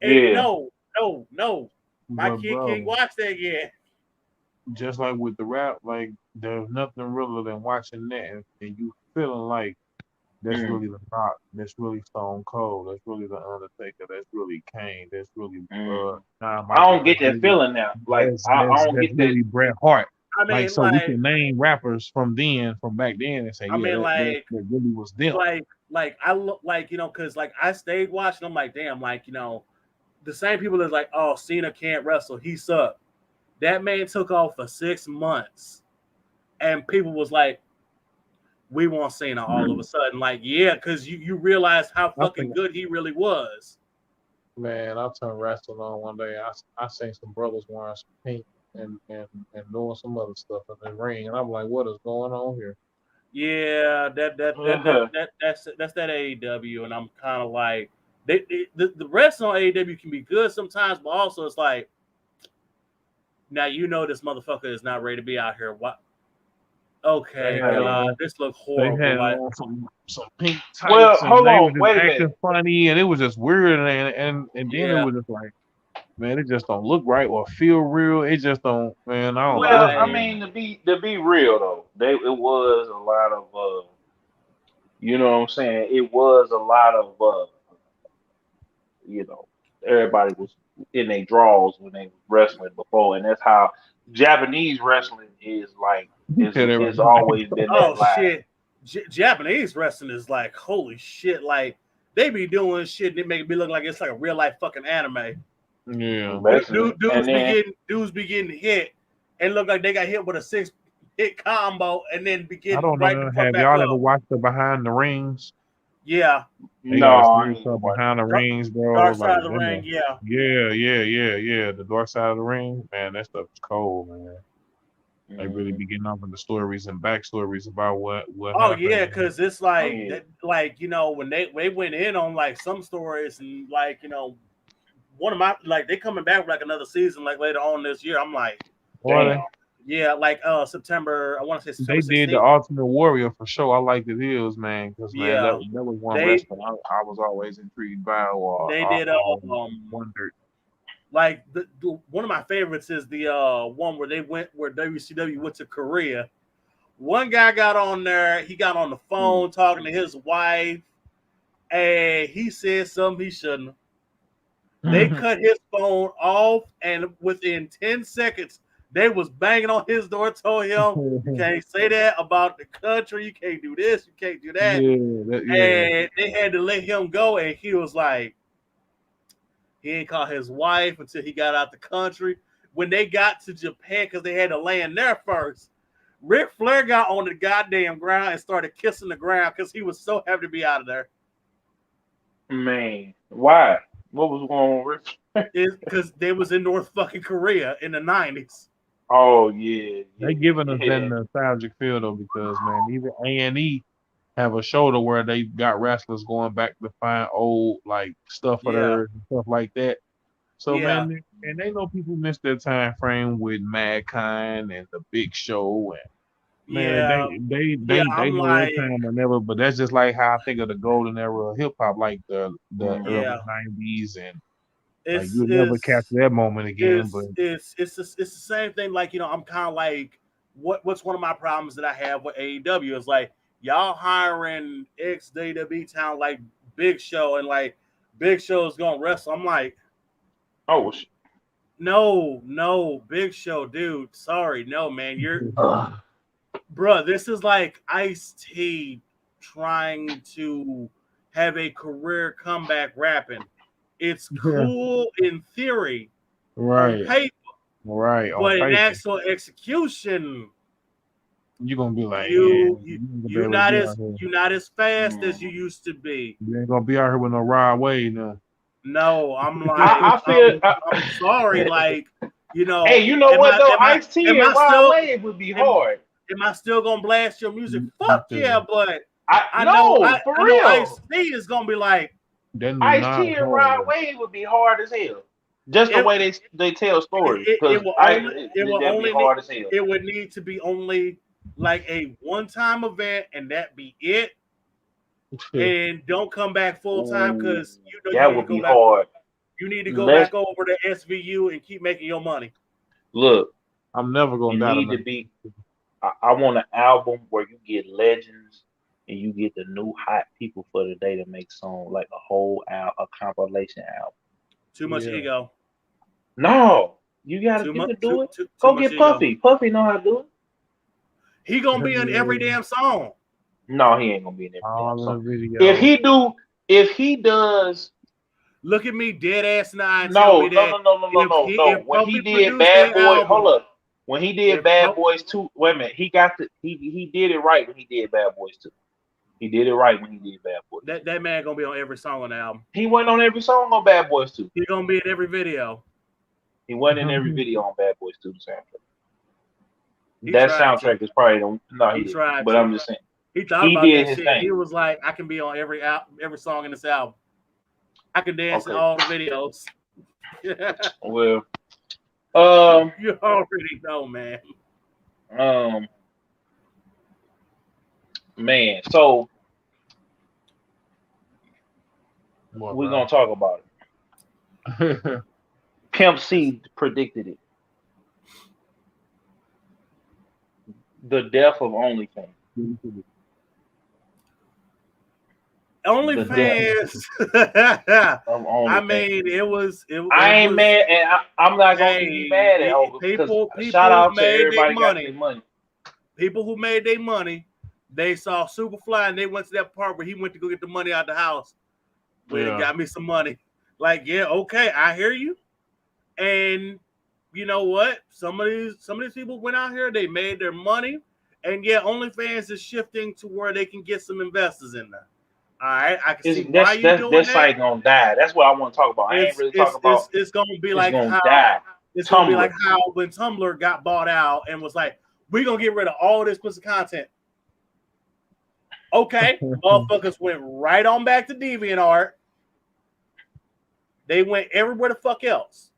And no. My kid can't watch that yet. Just like with the rap, like there's nothing realer than watching that and you feeling like that's really the Rock, that's really Stone Cold, that's really the Undertaker, that's really Kane, that's really I don't get that feeling now. Like I don't get really that. Bret Hart. I mean, like, so we can name rappers from back then, and say, I mean, that really was them. Like I look like, you know, because like I stayed watching. I'm like, damn, like, you know, the same people that's like, oh, Cena can't wrestle, he sucked. That man took off for 6 months, and people was like, we want Cena all of a sudden. Like, yeah, because you realize how fucking good he really was. Man, I turned wrestling on one day. I seen some brothers wearing some pink and doing some other stuff in the ring, and I'm like, what is going on here? Yeah, that's that AEW, and I'm kind of like, the wrestling on AEW can be good sometimes, but also it's like, now you know this motherfucker is not ready to be out here. What? Okay, this looked horrible. They had like, some pink tights. Well, hold on, wait a minute. Funny, and it was just weird, and then it was just like, man, it just don't look right or feel real. It just don't, man. I don't know. Well, I mean, to be real though, it was a lot of you know what I'm saying? It was a lot of you know, everybody was in their draws when they were wrestling before, and that's how Japanese wrestling is like. It's always been that live. Shit. Japanese wrestling is like, holy shit, like they be doing shit and it make me look like it's like a real life fucking anime. Yeah, dudes be getting hit and look like they got hit with a 6-hit combo and then begin. I don't know. Have y'all ever watched the Behind the Rings? Yeah. No, Behind the Rings, bro. Dark Side of the Ring, yeah. The Dark Side of the Ring, man, that stuff is cold, man. They really be getting off into stories and backstories about what happened. Yeah, because it's like like, you know, when they went in on like some stories and like, you know, one of my, like, they coming back for like another season like later on this year. I'm like, Yeah, like September. I want to say They September did the 16th. Ultimate Warrior for sure. I like the Hills, man, because man, Yeah, that was one they wrestler I was always intrigued by, or they I did always wondered. like one of my favorites is the one where WCW went to Korea. One guy got on there. He got on the phone talking to his wife, and he said something he shouldn't. They cut his phone off, and within 10 seconds, they was banging on his door, told him, you can't say that about the country, you can't do this, you can't do that. Yeah, And they had to let him go, and he was like, he ain't call his wife until he got out the country. When they got to Japan, because they had to land there first, Ric Flair got on the goddamn ground and started kissing the ground because he was so happy to be out of there. Man, why? What was going on, Rich? It's because they was in North fucking Korea in the 90s. Oh yeah, They yeah, giving us that yeah. nostalgic feel though, because man, even A&E have a shoulder where they got wrestlers going back to find old like stuff of Yeah, theirs and stuff like that. So yeah, man, and they know people miss their time frame with Mankind and the Big Show, and man, yeah, yeah. they I'm know their like, time or never. But that's just like how I think of the golden era of hip hop, like the Mhm. early yeah. '90s, and like It's you'll never capture it's that moment again. But it's the same thing. Like, I'm kind of like, what's one of my problems that I have with AEW is like, y'all hiring ex WWE town like Big Show, and like Big Show is gonna wrestle. I'm like, Oh, no, Big Show, dude. Sorry, no, man. ugh. Bruh, this is like Ice-T trying to have a career comeback rapping. It's cool in theory on right, paper, right on but in paper, actual execution, you're gonna be like, yeah, you you you ain't gonna be you're able to not be as out here. you're not as fast as you Mhm. used to be. You ain't gonna be out here with no Rod Wave now. No, I'm like, I feel. I'm sorry, like, Hey, you know what though? Ice T am and I Rod still Wave would be am, hard. am I still gonna blast your music? Me Fuck yeah, too. but I I know no I, for I know real. Ice-T is gonna be like, That Ice not T and Rod hard. Wave would be hard as hell. Just the it, way they tell stories, it because will I only it will that'd be only need hard as hell. it would need to be only like a one-time event, and that be it. And don't come back full time, Ooh, because you that need to would go be back. hard. You need to go Let's back over to SVU and keep making your money. look. I'm never It gonna doubt need him. to be. I want an album where you get legends and you get the new hot people for the day to make songs, like a whole a compilation album. Too much Yeah. ego. No, you can do it. Too Go much get ego. Puffy. Puffy know how to do it. He gonna be in every damn song. No, he ain't gonna be in every damn All song. the If videos. he do, if he does, Look at me dead ass in the eye and tell no, me no, that no, no, no, no, no, no. if When he Puffy did produced Bad that Boy, hold album, up. When he did if Bad Puff, Boys 2, wait a minute, he did it right when he did Bad Boys 2. He did it right when he did Bad Boys 2. that man gonna be on every song on the album. He went on every song on Bad Boys 2. He gonna be in every video. He went in every video on Bad Boys 2 soundtrack. He That tried to. soundtrack is probably no, he He didn't. tried But to. I'm just saying, He thought he about did that his shit. He thing. was like, I can be on every song in this album. I can dance in Okay. all the videos. Well, You already know, man. um, man. So What, we're bro? gonna talk about it. Pimp C predicted it. The death of OnlyFans. The death OnlyFans. of I OnlyFans. mean, it was I ain't was. mad, and I'm not gonna be Hey, mad at over because shout people out to made their everybody got their money. money. People who made their money. They saw Superfly and they went to that part where he went to go get the money out the house. Went and Yeah. got me some money. Like, yeah, okay, I hear you. And you know what? Some of these people went out here, they made their money, and yeah, OnlyFans is shifting to where they can get some investors in there. All right, I can see why you doing That that. site gonna die. That's what I want to talk about. I ain't really talking about It's gonna be it's like gonna how die. it's gonna be like Tumblr. how when Tumblr got bought out and was like, we're gonna get rid of all this piece of content. Okay, motherfuckers went right on back to DeviantArt. They went everywhere the fuck else.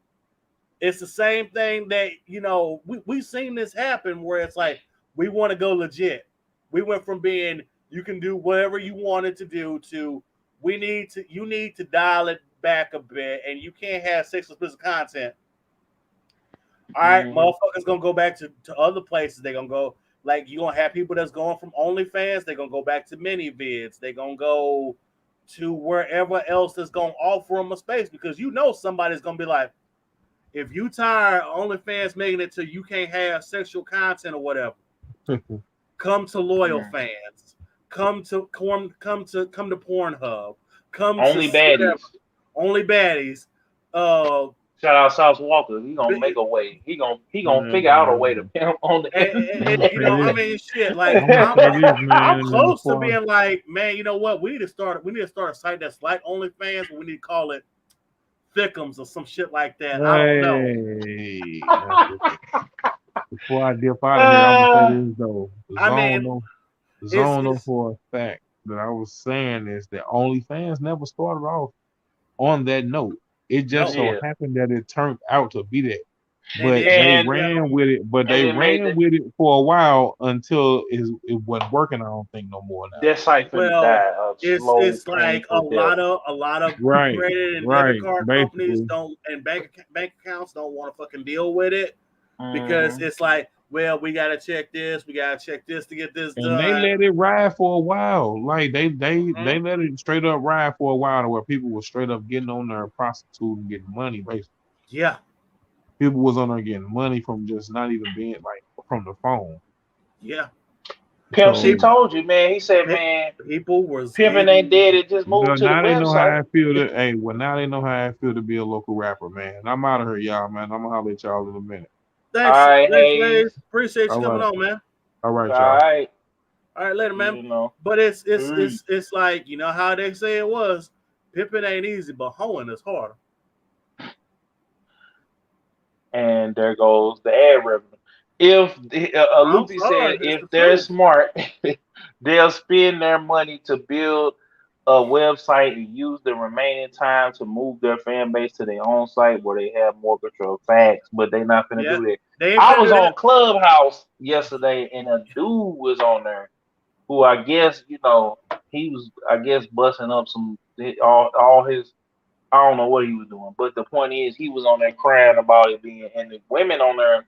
It's the same thing that we've seen this happen where it's like we want to go legit. We went from being you can do whatever you wanted to do to you need to dial it back a bit, and you can't have sexual explicit content. All right, motherfuckers gonna go back to other places. They're gonna go like you're gonna have people that's going from OnlyFans, they're gonna go back to mini vids, they're gonna go to wherever else that's gonna offer them a space because somebody's gonna be like, if you tired OnlyFans making it to you can't have sexual content or whatever, come to Loyal Fans, come to Pornhub, come Only to baddies. Only baddies. Shout out South Walker. He gonna make a way. He gonna figure out a way to pimp on the. I mean, shit. Like I'm close to being like, man. You know what? We need to start a site that's like OnlyFans, but we need to call it Thickums or some shit like that. I don't know. Before I dip out of here, I'm gonna say this though. Zone know for a fact that I was saying is that OnlyFans never started off on that note. It just so happened that it turned out to be that. But they ran with it. But they ran with it for a while until it wasn't working. I don't think no more now. That site die. It's like a lot of credit and debit card companies don't and bank accounts don't want to fucking deal with it because it's like, well, we gotta check this, we gotta check this to get this done. And they let it ride for a while. Like they let it straight up ride for a while to where people were straight up getting on there prostituting and getting money basically. Yeah. People was on there getting money from just not even being like from the phone. Yeah. Pimp C told you, man. He said, man, people was pimping ain't dead. It just moved to the website. They know how I feel now they know how I feel to be a local rapper, man. I'm out of here, y'all, man. I'm gonna holler at y'all in a minute. Thanks, Hayes. Appreciate you coming on, man. All right, y'all. All right, later, man. But it's like how they say it was. Pimping ain't easy, but hoeing is harder. And there goes the ad revenue. If Luffy said if they're smart, they'll spend their money to build a website and use the remaining time to move their fan base to their own site where they have more control. Facts, but they're not gonna do that. I was on Clubhouse yesterday and a dude was on there who I guess he was busting up some all his. I don't know what he was doing, but the point is he was on there crying about it being, and the women on there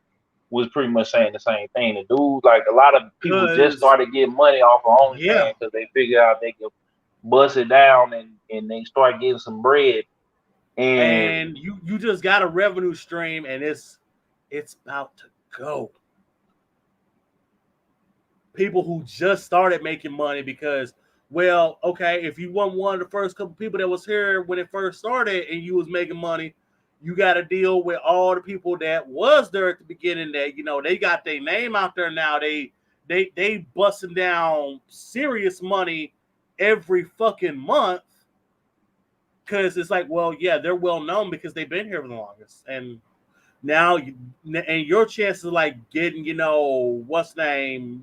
was pretty much saying the same thing. The dude, like a lot of people just started getting money off of OnlyFans because they figured out they could bust it down and they start getting some bread. And you just got a revenue stream and it's about to go. People who just started making money because, well, okay, if you weren't one of the first couple people that was here when it first started and you was making money, you got to deal with all the people that was there at the beginning that, they got their name out there now. They busting down serious money every fucking month because it's like, well, yeah, they're well known because they've been here for the longest. And now your chances of like getting,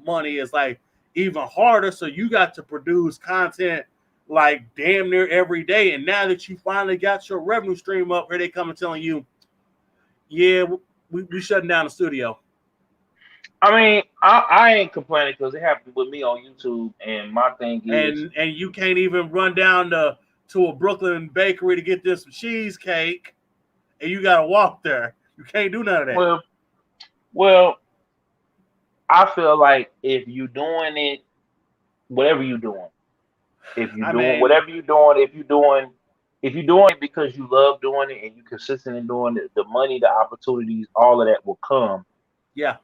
money is like even harder. So you got to produce content like damn near every day. And now that you finally got your revenue stream up, here they come and telling you, yeah, we shutting down the studio. I mean, I ain't complaining because it happened with me on YouTube. And my thing is, and you can't even run down to a Brooklyn bakery to get this cheesecake, and you got to walk there. You can't do none of that. Well, I feel like if you're doing it, whatever you're doing, if you're doing it because you love doing it and you're consistent in doing it, the money, the opportunities, all of that will come. Yeah.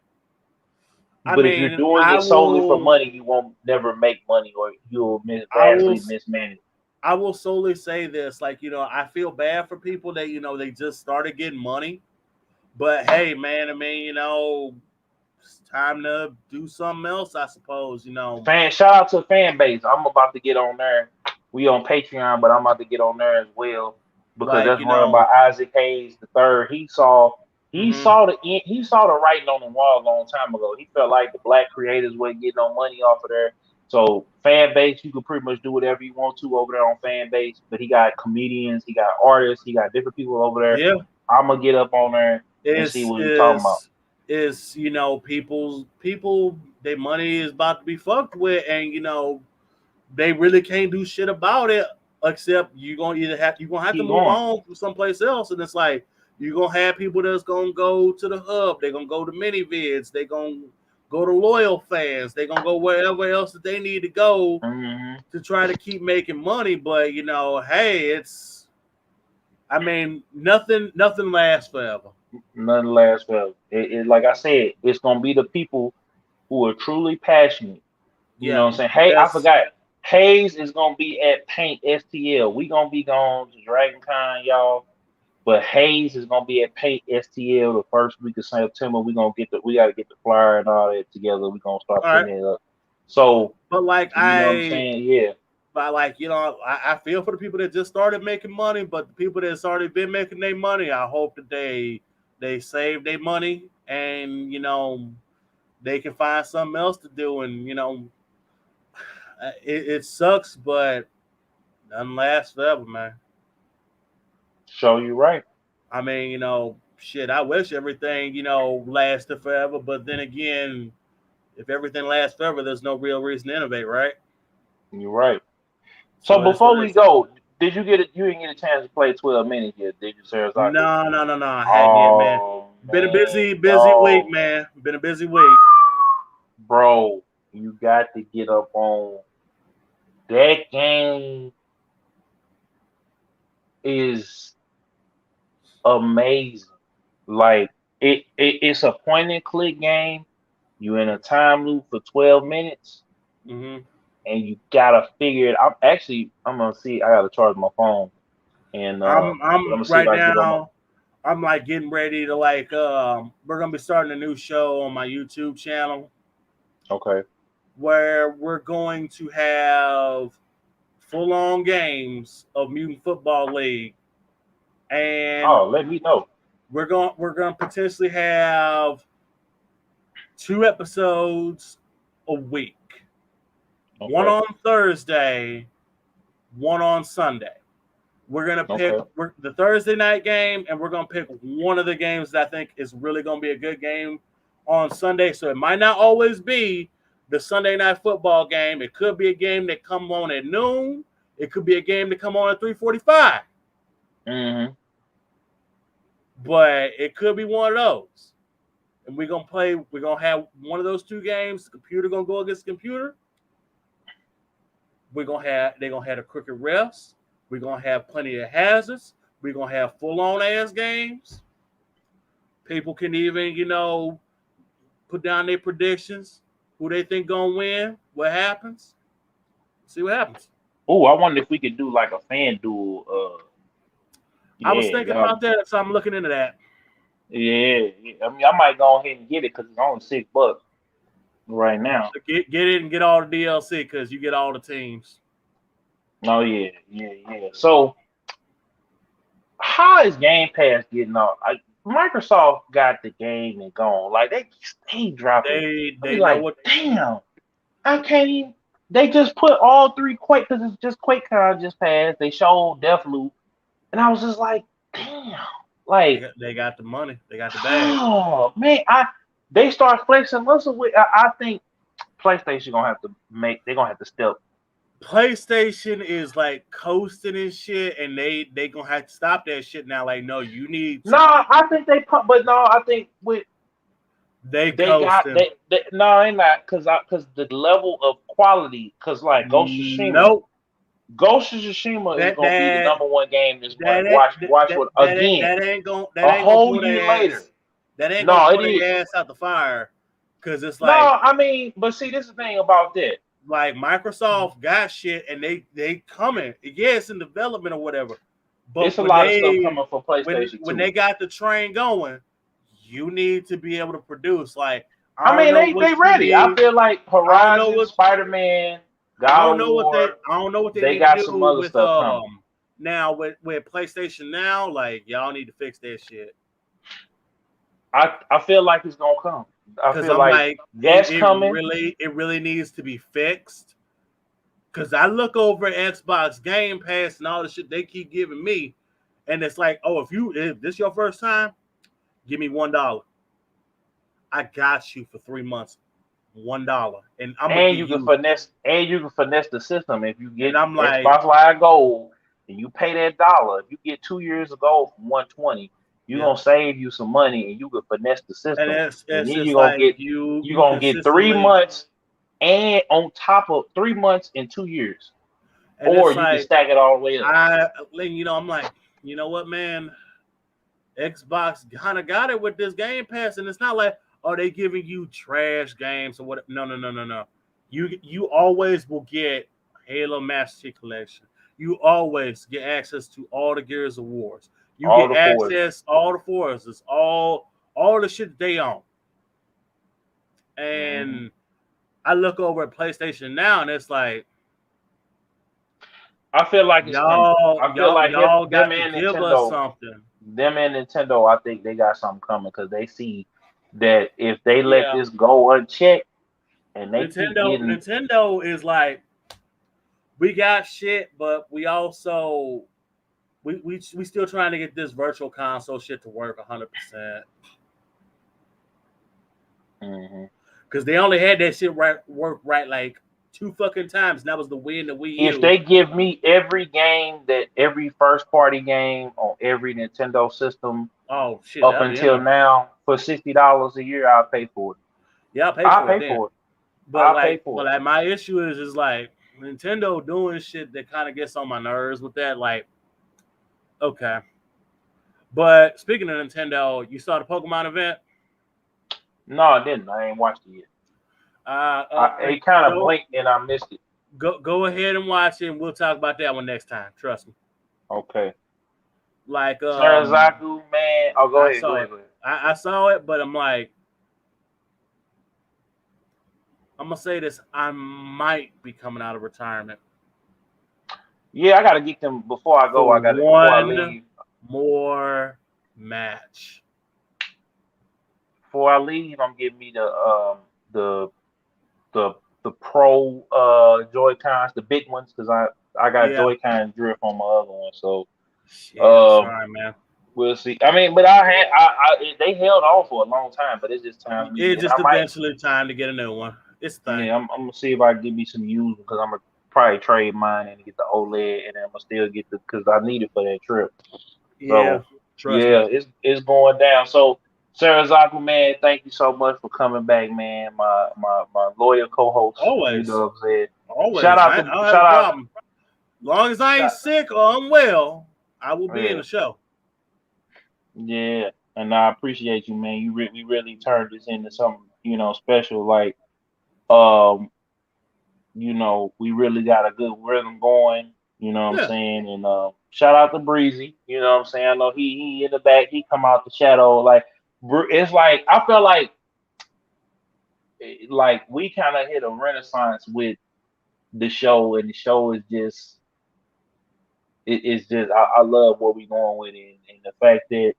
But if you're doing it solely for money, you won't never make money or you'll mismanage. I will solely say this, like, I feel bad for people that, they just started getting money. But hey, man, I mean, it's time to do something else, I suppose, Shout out to fan base. I'm about to get on there. We on Patreon, but I'm about to get on there as well because that's run by Isaac Hayes III. He saw the writing on the wall a long time ago. He felt like the black creators weren't getting no money off of there. So fan base, you can pretty much do whatever you want to over there on fan base. But he got comedians, he got artists, he got different people over there. Yeah. I'm gonna get up on there and see Is what we're talking about. is people their money is about to be fucked with, and they really can't do shit about it except you're gonna have to Keep move going. on to someplace else, and it's like you're gonna have people that's gonna go to the hub, they're gonna go to mini-vids, they're gonna go to loyal fans, they're gonna go wherever else that they need to go Mm-hmm. to try to keep making money. But hey, nothing lasts forever. Nothing lasts forever. Like I said, it's gonna be the people who are truly passionate. You know Yeah, what I'm saying? Hey, I that's forgot. Hayes is gonna be at Paint STL. We gonna be going to Dragon Con, y'all. But Hayes is gonna be at Paint STL the first week of September. We gotta get the flyer and all that together. We gonna start all right. putting it up. So But you know what I'm saying? Yeah. I feel for the people that just started making money, but the people that's already been making their money, I hope that they save their money, and they can find something else to do. And it sucks, but nothing lasts forever, man. Show you right. Shit, I wish everything lasted forever, but then again, if everything lasts forever, there's no real reason to innovate, right? You're right. So So it is before what it we is. go, did you get it? You didn't get a chance to play 12 minutes yet, did you, Serizaku? No. I hadn't yet, man. Oh Been a man, busy week, dog, man. Been a busy week. bro, you got to get up on that game. Is amazing. Like it's a point and click game. You in a time loop for 12 minutes, Hmm. and you gotta figure it. I'm gonna see. I gotta charge my phone, and I'm I'm gonna see if right I can get on my. now. I'm like getting ready to we're gonna be starting a new show on my YouTube channel Okay. where we're going to have full on games of Mutant Football League, and Oh, let me know. we're going to potentially have 2 episodes a week. One Okay. on Thursday, one on Sunday. We're gonna pick Okay. the Thursday night game, and we're gonna pick one of the games that I think is really gonna be a good game on Sunday. So it might not always be the Sunday night football game. It could be a game that come on at noon. It could be a game that come on at 3:45. Mm-hmm. But it could be one of those. And we're gonna play. We're gonna have one of those two games. The computer gonna go against the computer. They're gonna have the crooked refs. We're gonna have plenty of hazards. We're gonna have full on ass games. People can even, put down their predictions, who they think gonna win, what happens. See what happens. Oh, I wonder if we could do like a fan duel. I was Yeah, thinking y'all. about that, so I'm looking into that. Yeah. I mean, I might go ahead and get it because it's only $6 right now. So get it and get all the DLC because you get all the teams. Oh yeah. So how is Game Pass getting off? Microsoft got the game and gone. Like they stay dropping. I be They know like, what damn, I can't even. They just put all three Quake because it's just QuakeCon just passed. They showed Deathloop, and I was just like, damn, like, they got the money, they got the bag. oh man, they start flexing muscle with. I think PlayStation gonna have to they're gonna have to step. PlayStation is like coasting and shit, and they gonna have to stop that shit now. Like, no, you need to. No, I think they put, but no, I think with They they got coasting. they no, they not because the level of quality because like Nope. Ghost of Tsushima is That gonna be the that number 1 game this month. that ain't Watch that what that ain't again that a ain't gonna whole pull year their later. ass. That ain't gonna No, it pull is. their ass out the fire. Cause it's No, like I mean, but see, this is the thing about that. Microsoft got shit and they coming. Yeah, it's in development or whatever. But It's a lot of stuff coming for PlayStation when 2. they got the train going, you need to be able to produce. Like, I I don't mean, know they what you ready. I need. feel like I don't know Horizon, what Spider-Man, I God don't of know what War. they They need to got some do other with stuff coming. now with PlayStation Now. Like, y'all need to fix that shit. I feel like it's gonna come. I Because feel I'm like like, that's coming. it really needs to be fixed. Because I look over at Xbox Game Pass and all the shit they keep giving me, and it's like, oh, if this your first time, Give me $1. I got you for 3 months. $1, and I'm gonna And give you can you. finesse the system if you get And I'm like, Xbox Live Gold and you pay that dollar. If you get 2 years of gold from 120, you're yeah. gonna save you some money and you can finesse the And system. And it's then just like you're you gonna get 3 consistently, months and on top of 3 months in 2 years. and Or it's you can like stack it all the way up. I'm like, you know what, man? Xbox kind of got it with this Game Pass, and it's not like, oh, they giving you trash games or what? No, no, no, no, no. You always will get Halo Master Chief Collection. You always get access to all the Gears of Wars. You All get the fours. access all the Forzas, all the shit they own. And I look over at PlayStation now, and it's like, I feel like it's coming. I feel like y'all them got to and give us Nintendo, something. I think they got something coming because they see that if they let Yeah, this go unchecked and they keep getting Nintendo is like, we got shit, but we also we still trying to get this virtual console shit to work 100%. Because they only had that shit work right like 2 fucking times, and that was the Wii and the Wii if U. they give me every first party game on every Nintendo system Oh shit, up that'll be in until there. now for $60 a year, I'll pay for it. Yeah, I'll pay I'll for it pay then. for it. But I'll pay for but it. like my issue is like Nintendo doing shit that kind of gets on my nerves with that. Like, okay. But speaking of Nintendo, you saw the Pokemon event? No, I didn't. I ain't watched it yet. It kind of blinked and I missed it. Go ahead and watch it, and we'll talk about that one next time. Trust me. Okay. Like Serizaku, man. Oh, go ahead. Go ahead. I saw it, but I'm like, I'm gonna say this: I might be coming out of retirement. Yeah, I gotta get them before I go. Before I leave. More match. Before I leave, I'm getting me the pro Joy-Cons, the big ones, because I got Joy-Con drift on my other one. So sorry, man. We'll see. I mean, but they held on for a long time, but it's just time. It's just eventually time to get a new one. It's time. Yeah, I'm gonna see if I can get me some used because I'm gonna probably trade mine and get the OLED, and then I'm gonna still get because I need it for that trip. Yeah, so, it's going down. So, Serizaku, man, thank you so much for coming back, man. My loyal co-host. Always. You know what I'm saying? Always. Shout out I don't have a problem. As long as I ain't sick or unwell, I will be in the show. Yeah, and I appreciate you, man. We really turned this into something, special. Like, we really got a good rhythm going. You know what I'm saying? And shout out to Breezy. You know what I'm saying? I know he in the back. He come out the shadow. Like, it's like I feel like we kind of hit a renaissance with the show, and the show is just it's just I love where we going with it, and the fact that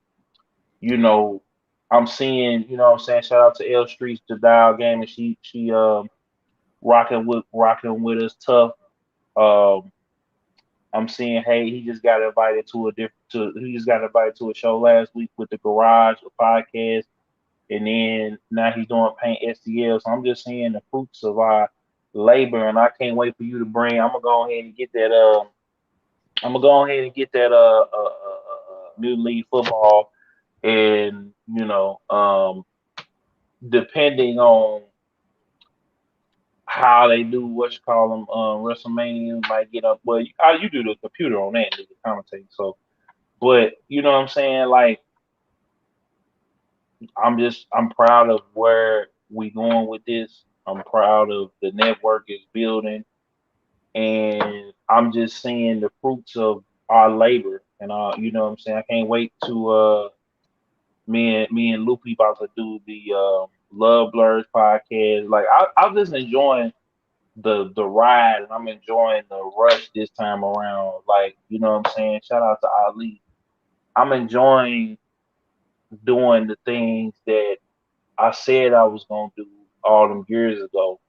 I'm seeing, what I'm saying, shout out to L Streets to Dial Game, and she rocking with us tough. I'm seeing, hey, he just got invited to a show last week with the Garage, a podcast, and then now he's doing Paint STL. So I'm just seeing the fruits of our labor, and I can't wait for you to bring. I'm gonna go ahead and get that. New league football, and depending on how they do WrestleMania might get up. Well, you do the computer on that, the commentating. So, but you know what I'm saying? Like, I'm proud of where we going with this. I'm proud of the network is building, and I'm just seeing the fruits of our labor. And you know what I'm saying? I can't wait to me and Loopy about to do the Love Blurs podcast. Like, I'm just enjoying the ride, and I'm enjoying the rush this time around. Like, you know what I'm saying? Shout out to Ali. I'm enjoying doing the things that I said I was gonna do all them years ago.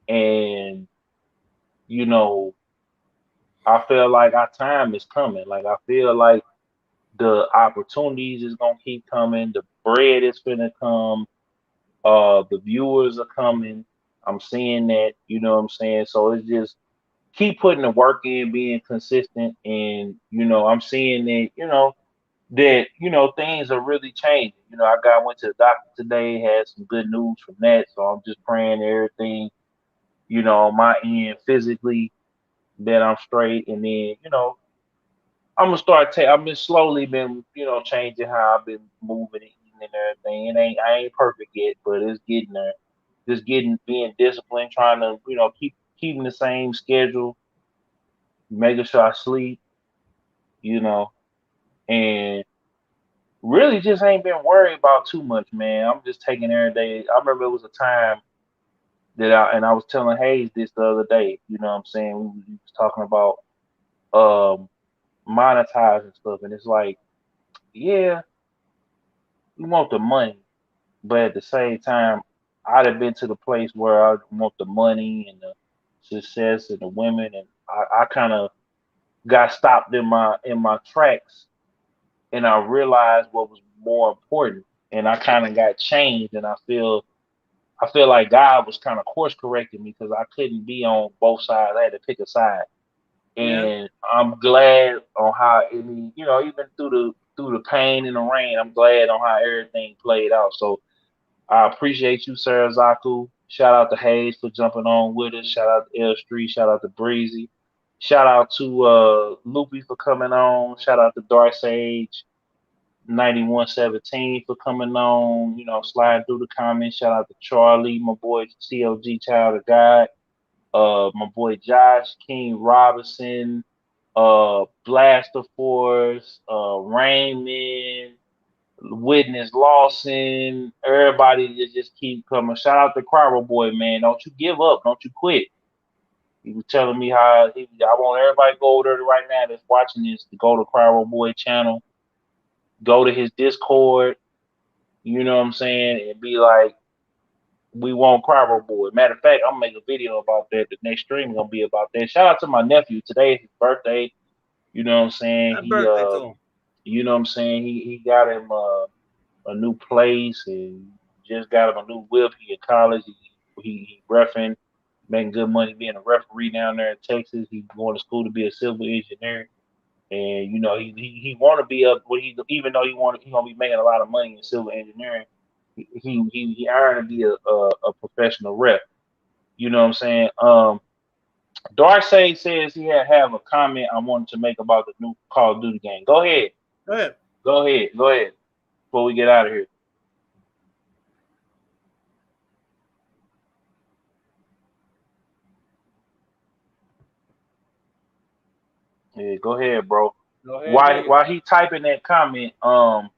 And I feel like our time is coming. Like, I feel like the opportunities is gonna keep coming. The bread is gonna come. The viewers are coming. I'm seeing that. You know what I'm saying? So it's just keep putting the work in, being consistent, and I'm seeing that. Things are really changing. Went to the doctor today, had some good news from that. So I'm just praying everything, on my end physically that I'm straight, and then I'm gonna start. I've been slowly been changing how I've been moving and eating and everything. I ain't perfect yet, but it's getting there. Just being disciplined, trying to keeping the same schedule, making sure I sleep, you know, and really just ain't been worried about too much, man. I'm just taking every day. I remember it was a time I was telling Hayes this the other day. You know what I'm saying? We was talking about um monetizing stuff, and it's like, yeah, you want the money, but at the same time, I'd have been to the place where I want the money and the success and the women, and I kind of got stopped in my tracks, and I realized what was more important, and I kind of got changed, and I feel like God was kind of course correcting me because I couldn't be on both sides. I had to pick a side, Yeah. and I'm glad on how even through the pain and the rain, I'm glad on how everything played out. So I appreciate you, Serizaku. Shout out to Hayes for jumping on with us. Shout out to L Street. Shout out to Breezy. Shout out to Loopy for coming on. Shout out to Dark Sage 9117 for coming on. Sliding through the comments. Shout out to Charlie, my boy CLG Child of God. My boy Josh King Robinson. Blaster Force. Raymond. Witness Lawson, everybody just keep coming. Shout out to Crowder Boy, man. Don't you give up. Don't you quit. He was telling me I want everybody to go over there right now that's watching this to go to Crowder Boy channel, go to his Discord, you know what I'm saying, and be like, we want Crowder Boy. Matter of fact, I'm gonna make a video about that. The next stream is gonna be about that. Shout out to my nephew. Today is his birthday. You know what I'm saying? Happy birthday to him. You know what I'm saying? He got him a new place and just got him a new whip. He in college. He reffing, making good money being a referee down there in Texas. He going to school to be a civil engineer, and he want to be up. Even though he gonna be making a lot of money in civil engineering, he earned to be a professional rep. You know what I'm saying? Darcy says he have a comment I wanted to make about the new Call of Duty game. Go ahead. Go ahead. Go ahead. Go ahead. Before we get out of here. Yeah, go ahead, bro. Go ahead. While he typing that comment, what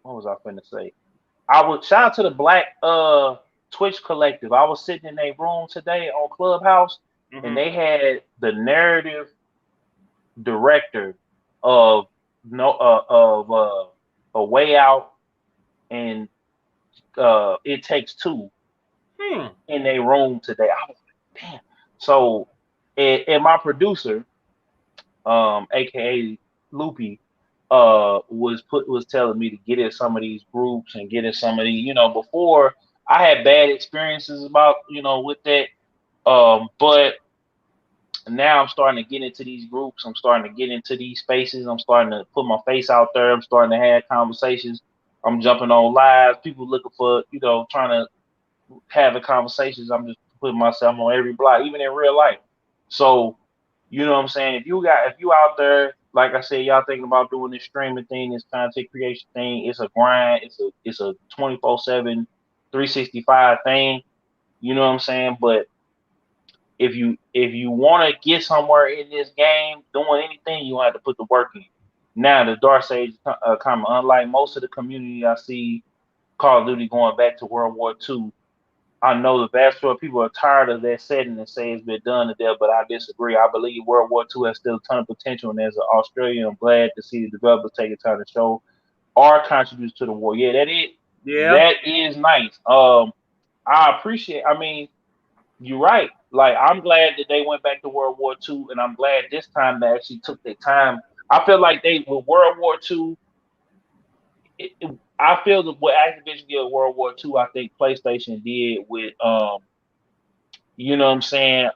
was I finna say? I would shout out to the Black Twitch Collective. I was sitting in a room today on Clubhouse, and they had the narrative director of A Way Out and It Takes Two in a room today. I was like, damn. So, and my producer, aka Loopy, was telling me to get in some of these groups and get in some of these, before I had bad experiences about, with that. But now I'm starting to get into these groups. I'm starting to get into these spaces. I'm starting to put my face out there. I'm starting to have conversations. I'm jumping on live. People looking for, trying to have conversations. I'm just putting myself on every block, even in real life. So, you know what I'm saying? If you out there, like I said, y'all thinking about doing this streaming thing, this content creation thing, it's a grind. It's a 24/7, 365 thing. You know what I'm saying? But if you want to get somewhere in this game, doing anything, you have to put the work in. Now, the Dark Sage comment, unlike most of the community I see Call of Duty going back to World War II, I know the vast majority of people are tired of that setting and say it's been done to death, but I disagree. I believe World War II has still a ton of potential, and as an Australian, I'm glad to see the developers taking time to show our contributors to the war. Yeah, that is nice. I appreciate. I mean, you're right. Like, I'm glad that they went back to World War II, and I'm glad this time they actually took their time I feel like they with World War II. I feel that what Activision did with World War II, I think PlayStation did with you know what I'm saying,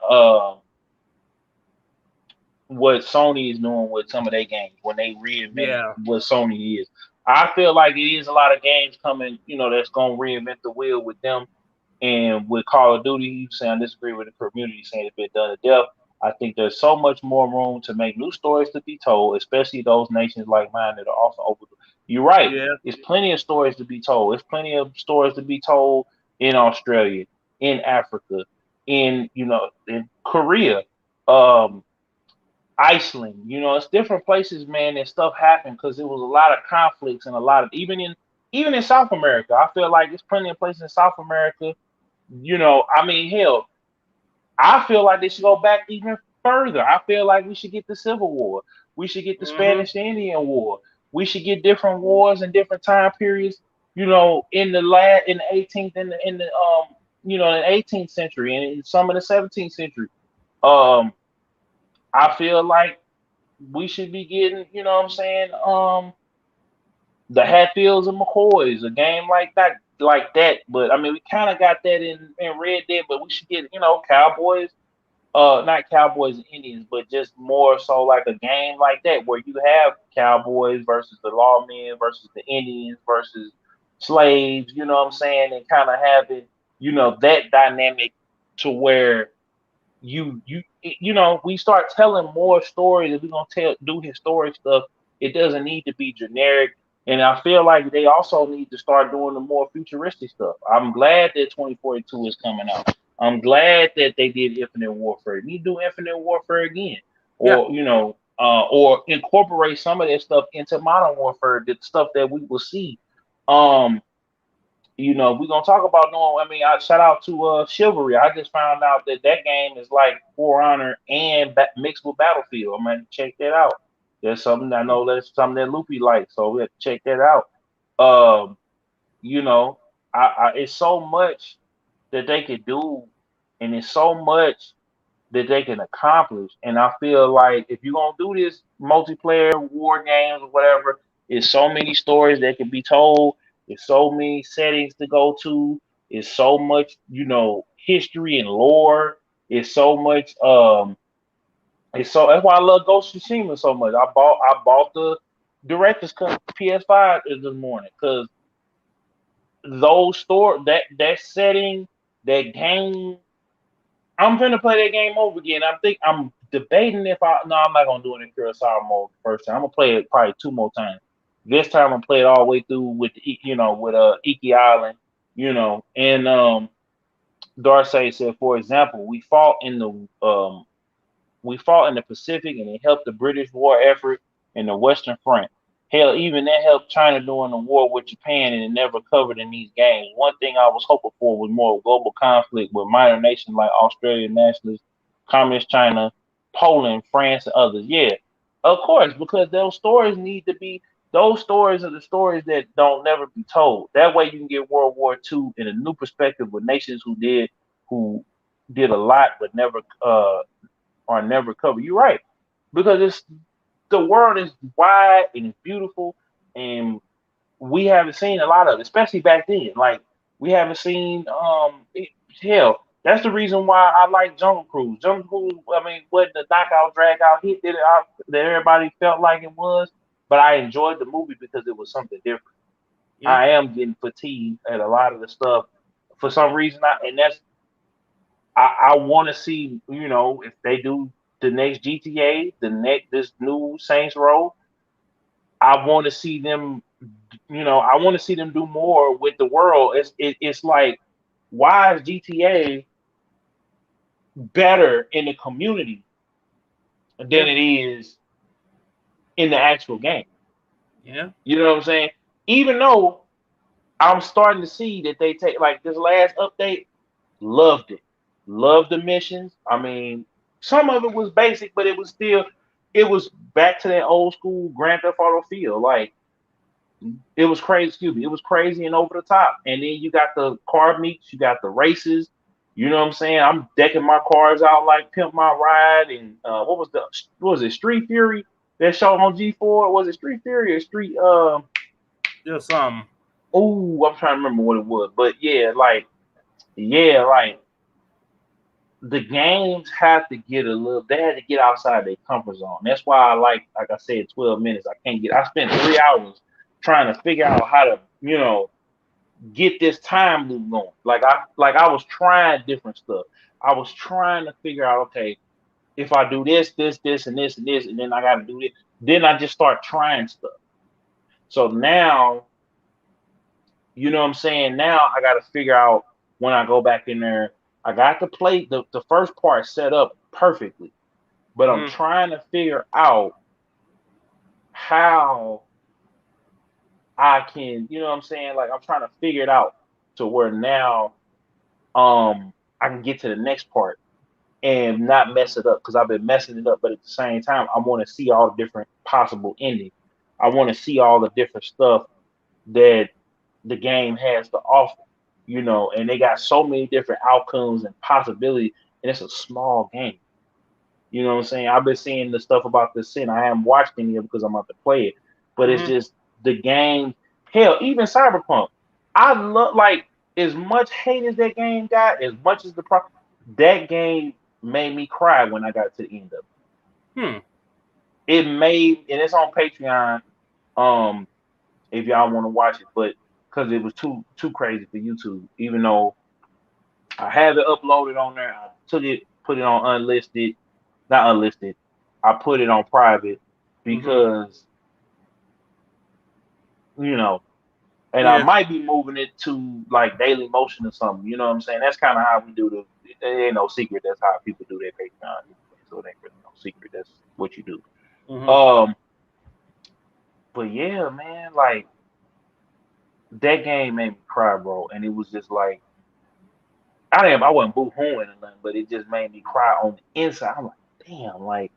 what Sony is doing with some of their games when they reinvented Yeah. what Sony is. I feel like it is a lot of games coming, that's gonna reinvent the wheel with them. And with Call of Duty, you saying I disagree with the community saying if it done to death. I think there's so much more room to make new stories to be told, especially those nations like mine that are also over. You're right. Yeah. There's plenty of stories to be told. There's plenty of stories to be told in Australia, in Africa, in Korea, um, Iceland. It's different places, man. And stuff happened because it was a lot of conflicts and a lot of even in South America. I feel like there's plenty of places in South America. I mean, hell, I feel like they should go back even further. I feel like we should get the Civil War. We should get the Mm-hmm. Spanish Indian War. We should get different wars and different time periods. In the 18th in the 18th century and in some of the 17th century. Um, I feel like we should be getting, what I'm saying, the Hatfields and McCoys, a game like that. But I mean, we kind of got that in Red Dead, but we should get, Cowboys, not Cowboys and Indians, but just more so like a game like that where you have Cowboys versus the lawmen versus the Indians versus slaves, you know what I'm saying, and kind of having, that dynamic to where we start telling more stories. If we're gonna do historic stuff, it doesn't need to be generic. And I feel like they also need to start doing the more futuristic stuff. I'm glad that 2042 is coming out. I'm glad that they did Infinite Warfare. Need to do Infinite Warfare again, Yeah. or incorporate some of that stuff into Modern Warfare, the stuff that we will see. Um, we're gonna talk about doing. I mean, I shout out to Chivalry. I just found out that that game is like For Honor and mixed with Battlefield. I'm gonna check that out. There's something I know that's something that Loopy likes, so we have to check that out. Um, you know, it's so much that they could do, and it's so much that they can accomplish. And I feel like if you're gonna do this multiplayer war games or whatever, it's so many stories that can be told. It's so many settings to go to. It's so much, history and lore. It's so much. It's so that's why I love Ghost of Tsushima so much. I bought the director's cut PS5 this morning because that setting, that game, I'm gonna play that game over again. I'm debating if I'm not gonna do it in Kurosawa mode the first time. I'm gonna play it probably two more times. This time I'm gonna play it all the way through with Iki Island, and Darcy said, for example, we fought in the Pacific and it helped the British war effort in the Western Front. Hell, even that helped China during the war with Japan and it never covered in these games. One thing I was hoping for was more global conflict with minor nations like Australia, nationalists, Communist China, Poland, France, and others. Yeah, of course, because those stories are the stories that don't never be told. That way you can get World War II in a new perspective with nations who did a lot but never are never covered. You're right. Because the world is wide and it's beautiful, and we haven't seen a lot of it, especially back then. Like we haven't seen hell. That's the reason why I like Jungle Cruise. Jungle Cruise, I mean, what the knockout drag out hit that everybody felt like it was, but I enjoyed the movie because it was something different. Yeah. I am getting fatigued at a lot of the stuff for some reason. I want to see, if they do the next GTA, this new Saints Row. I want to see them, I want to see them do more with the world. It's like, why is GTA better in the community than Yeah. it is in the actual game? Yeah. You know what I'm saying? Even though I'm starting to see that they take like this last update, loved it. Loved the missions. I mean, some of it was basic, but it was back to that old school Grand Theft Auto feel. Like it was crazy, excuse me, it was crazy and over the top. And then you got the car meets, you got the races. You know what I'm saying? I'm decking my cars out like Pimp My Ride and what was it, Street Fury? That show on G4, was it Street Theory or Street Just oh, I'm trying to remember what it was. But like the games have to get they had to get outside their comfort zone. That's why like I said, 12 minutes. I spent 3 hours trying to figure out how to, get this time loop going. I was trying different stuff. I was trying to figure out, okay, if I do this, this, and this, and this, and then I got to do this. Then I just start trying stuff. So now, you know what I'm saying? Now I got to figure out when I go back in there. I got to play the first part set up perfectly, but I'm trying to figure out how I can, you know what I'm saying? Like I'm trying to figure it out to where now I can get to the next part and not mess it up, because I've been messing it up, but at the same time I want to see all the different possible endings. I want to see all the different stuff that the game has to offer, and they got so many different outcomes and possibilities, and it's a small game. You know what I'm saying? I've been seeing the stuff about the Sin. I haven't watched any of it because I'm about to play it, but it's just the game. Hell, even Cyberpunk. I love, like, as much hate as that game got, as much as that game made me cry when I got to the end of it. It made, and it's on Patreon. If y'all want to watch it, but because it was too crazy for YouTube, even though I have it uploaded on there, I took it, put it on unlisted, not unlisted. I put it on private because and I might be moving it to like Daily Motion or something. You know what I'm saying? That's kind of how we do it ain't no secret. That's how people do their Patreon. So it ain't really no secret. That's what you do. But yeah, man, like that game made me cry, bro. And it was just like I wasn't boo-hooing or nothing, but it just made me cry on the inside. I'm like, damn, like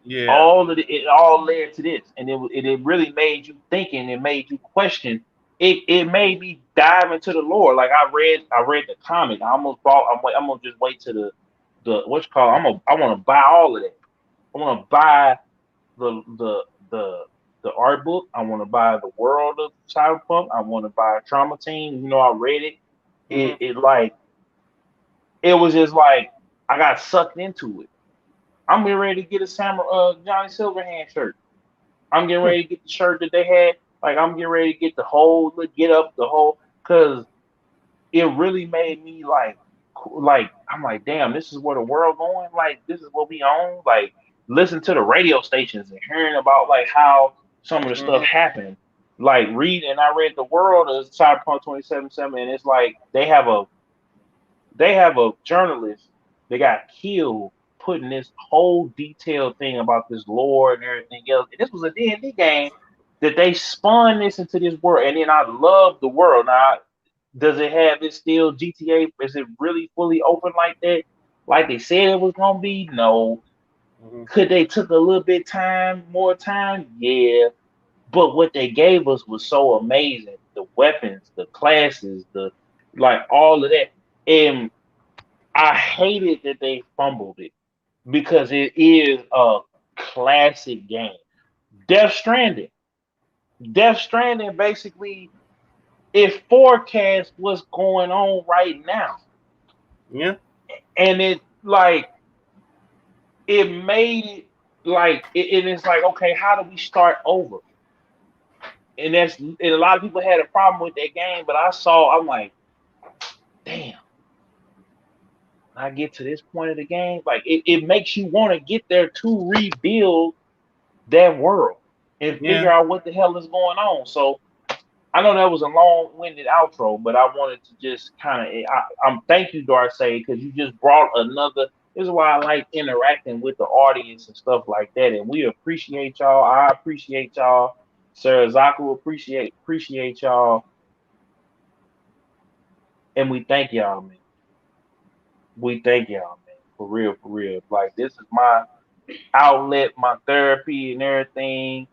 it all led to this, and it really made you think, and it made you question. It made me dive into the lore. Like I read the comic. I almost bought. I'm gonna just wait to the what's called. I want to buy all of that. I want to buy the art book. I want to buy the World of Cyberpunk. I want to buy Trauma Team. I read it. It was just like I got sucked into it. I'm getting ready to get a Johnny Silverhand shirt. I'm getting ready to get the shirt that they had. Like I'm getting ready to get the whole because it really made me like I'm like, damn, this is where the world going. Like this is what we own. Like listen to the radio stations and hearing about like how some of the stuff happened. Like I read the World of Cyberpunk 2077, and it's like they have a journalist that got killed putting this whole detailed thing about this lore and everything else. And this was a D&D game that they spun this into this world. And then I love the world. Now, does it have it still GTA? Is it really fully open like that? Like they said it was going to be? No. Could they took a little bit more time? Yeah. But what they gave us was so amazing. The weapons, the classes, all of that. And I hated that they fumbled it because it is a classic game. Death Stranding basically it forecasts what's going on right now. Yeah. And it made it it's like, okay, how do we start over? And a lot of people had a problem with that game, but I'm like, damn. I get to this point of the game, like it makes you want to get there to rebuild that world and figure out what the hell is going on. So I know that was a long-winded outro, but I wanted to just kind of I'm thank you, Darcy, because you just brought another. This is why I like interacting with the audience and stuff like that, and we appreciate y'all. I appreciate y'all. Serizaku appreciate y'all, and we thank y'all, man. We thank y'all, man, for real. Like this is my outlet, my therapy, and everything.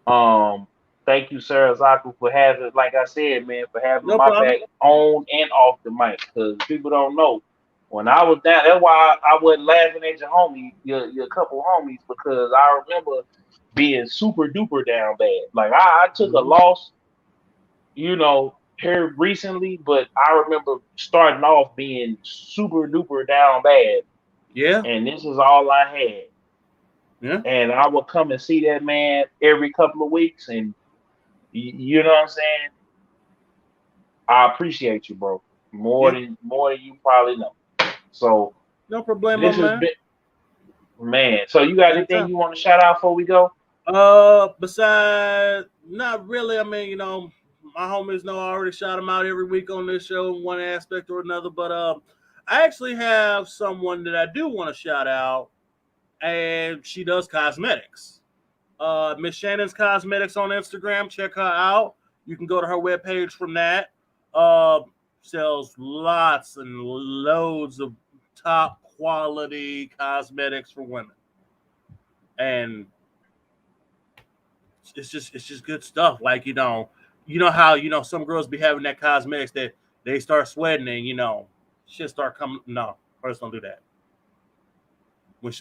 Thank you, Serizaku, for having, like I said, man, for having my back on and off the mic. Because people don't know when I was down. That's why I wasn't laughing at your couple homies, because I remember being super duper down bad. Like I took a loss, here recently, but I remember starting off being super duper down bad, Yeah. and this is all I had. Yeah. And I would come and see that man every couple of weeks, and you know what I'm saying? I appreciate you, bro. More than you probably know. So no problem, this has man. been, man. So you got anything you want to shout out before we go? Besides, not really. I mean, my homies know I already shout them out every week on this show in one aspect or another. But I actually have someone that I do want to shout out, and she does cosmetics. Miss Shannon's Cosmetics on Instagram. Check her out. You can go to her webpage from that. Sells lots and loads of top quality cosmetics for women, and it's just good stuff. Like how some girls be having that cosmetics that they start sweating and shit start coming. No, first don't do that.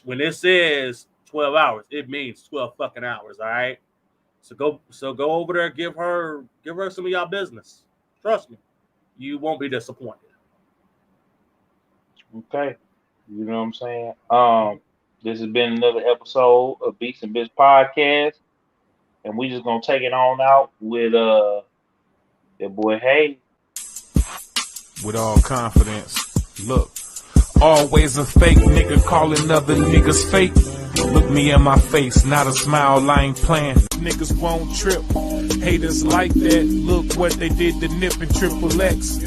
When it says 12 hours, it means 12 fucking hours. All right. So go over there, give her some of y'all business. Trust me, you won't be disappointed. Okay. You know what I'm saying? This has been another episode of Beatz and Bitz Podcast. And we just gonna take it on out with your boy Hey. With all confidence. Look. Always a fake nigga calling other niggas fake. Look me in my face, not a smile, I ain't playing. Niggas won't trip. Haters like that. Look what they did to Nip and Triple X.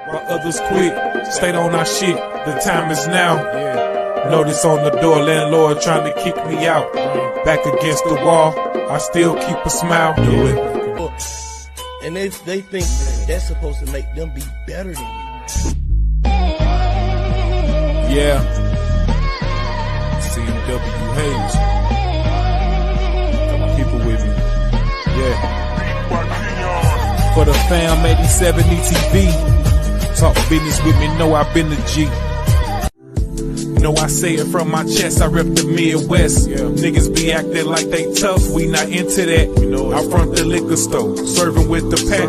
While others quit, stayed on our shit. The time is now. Notice on the door, landlord trying to kick me out. Back against the wall, I still keep a smile. Do it. And they think that's supposed to make them be better than you. Yeah. CW Hayes. Got my people with me. Yeah. For the fam 87 ETV. Talk business with me, know I've been the G. Know I say it from my chest, I rep the Midwest. Niggas be acting like they tough, we not into that. I'm from the liquor store, serving with the pack.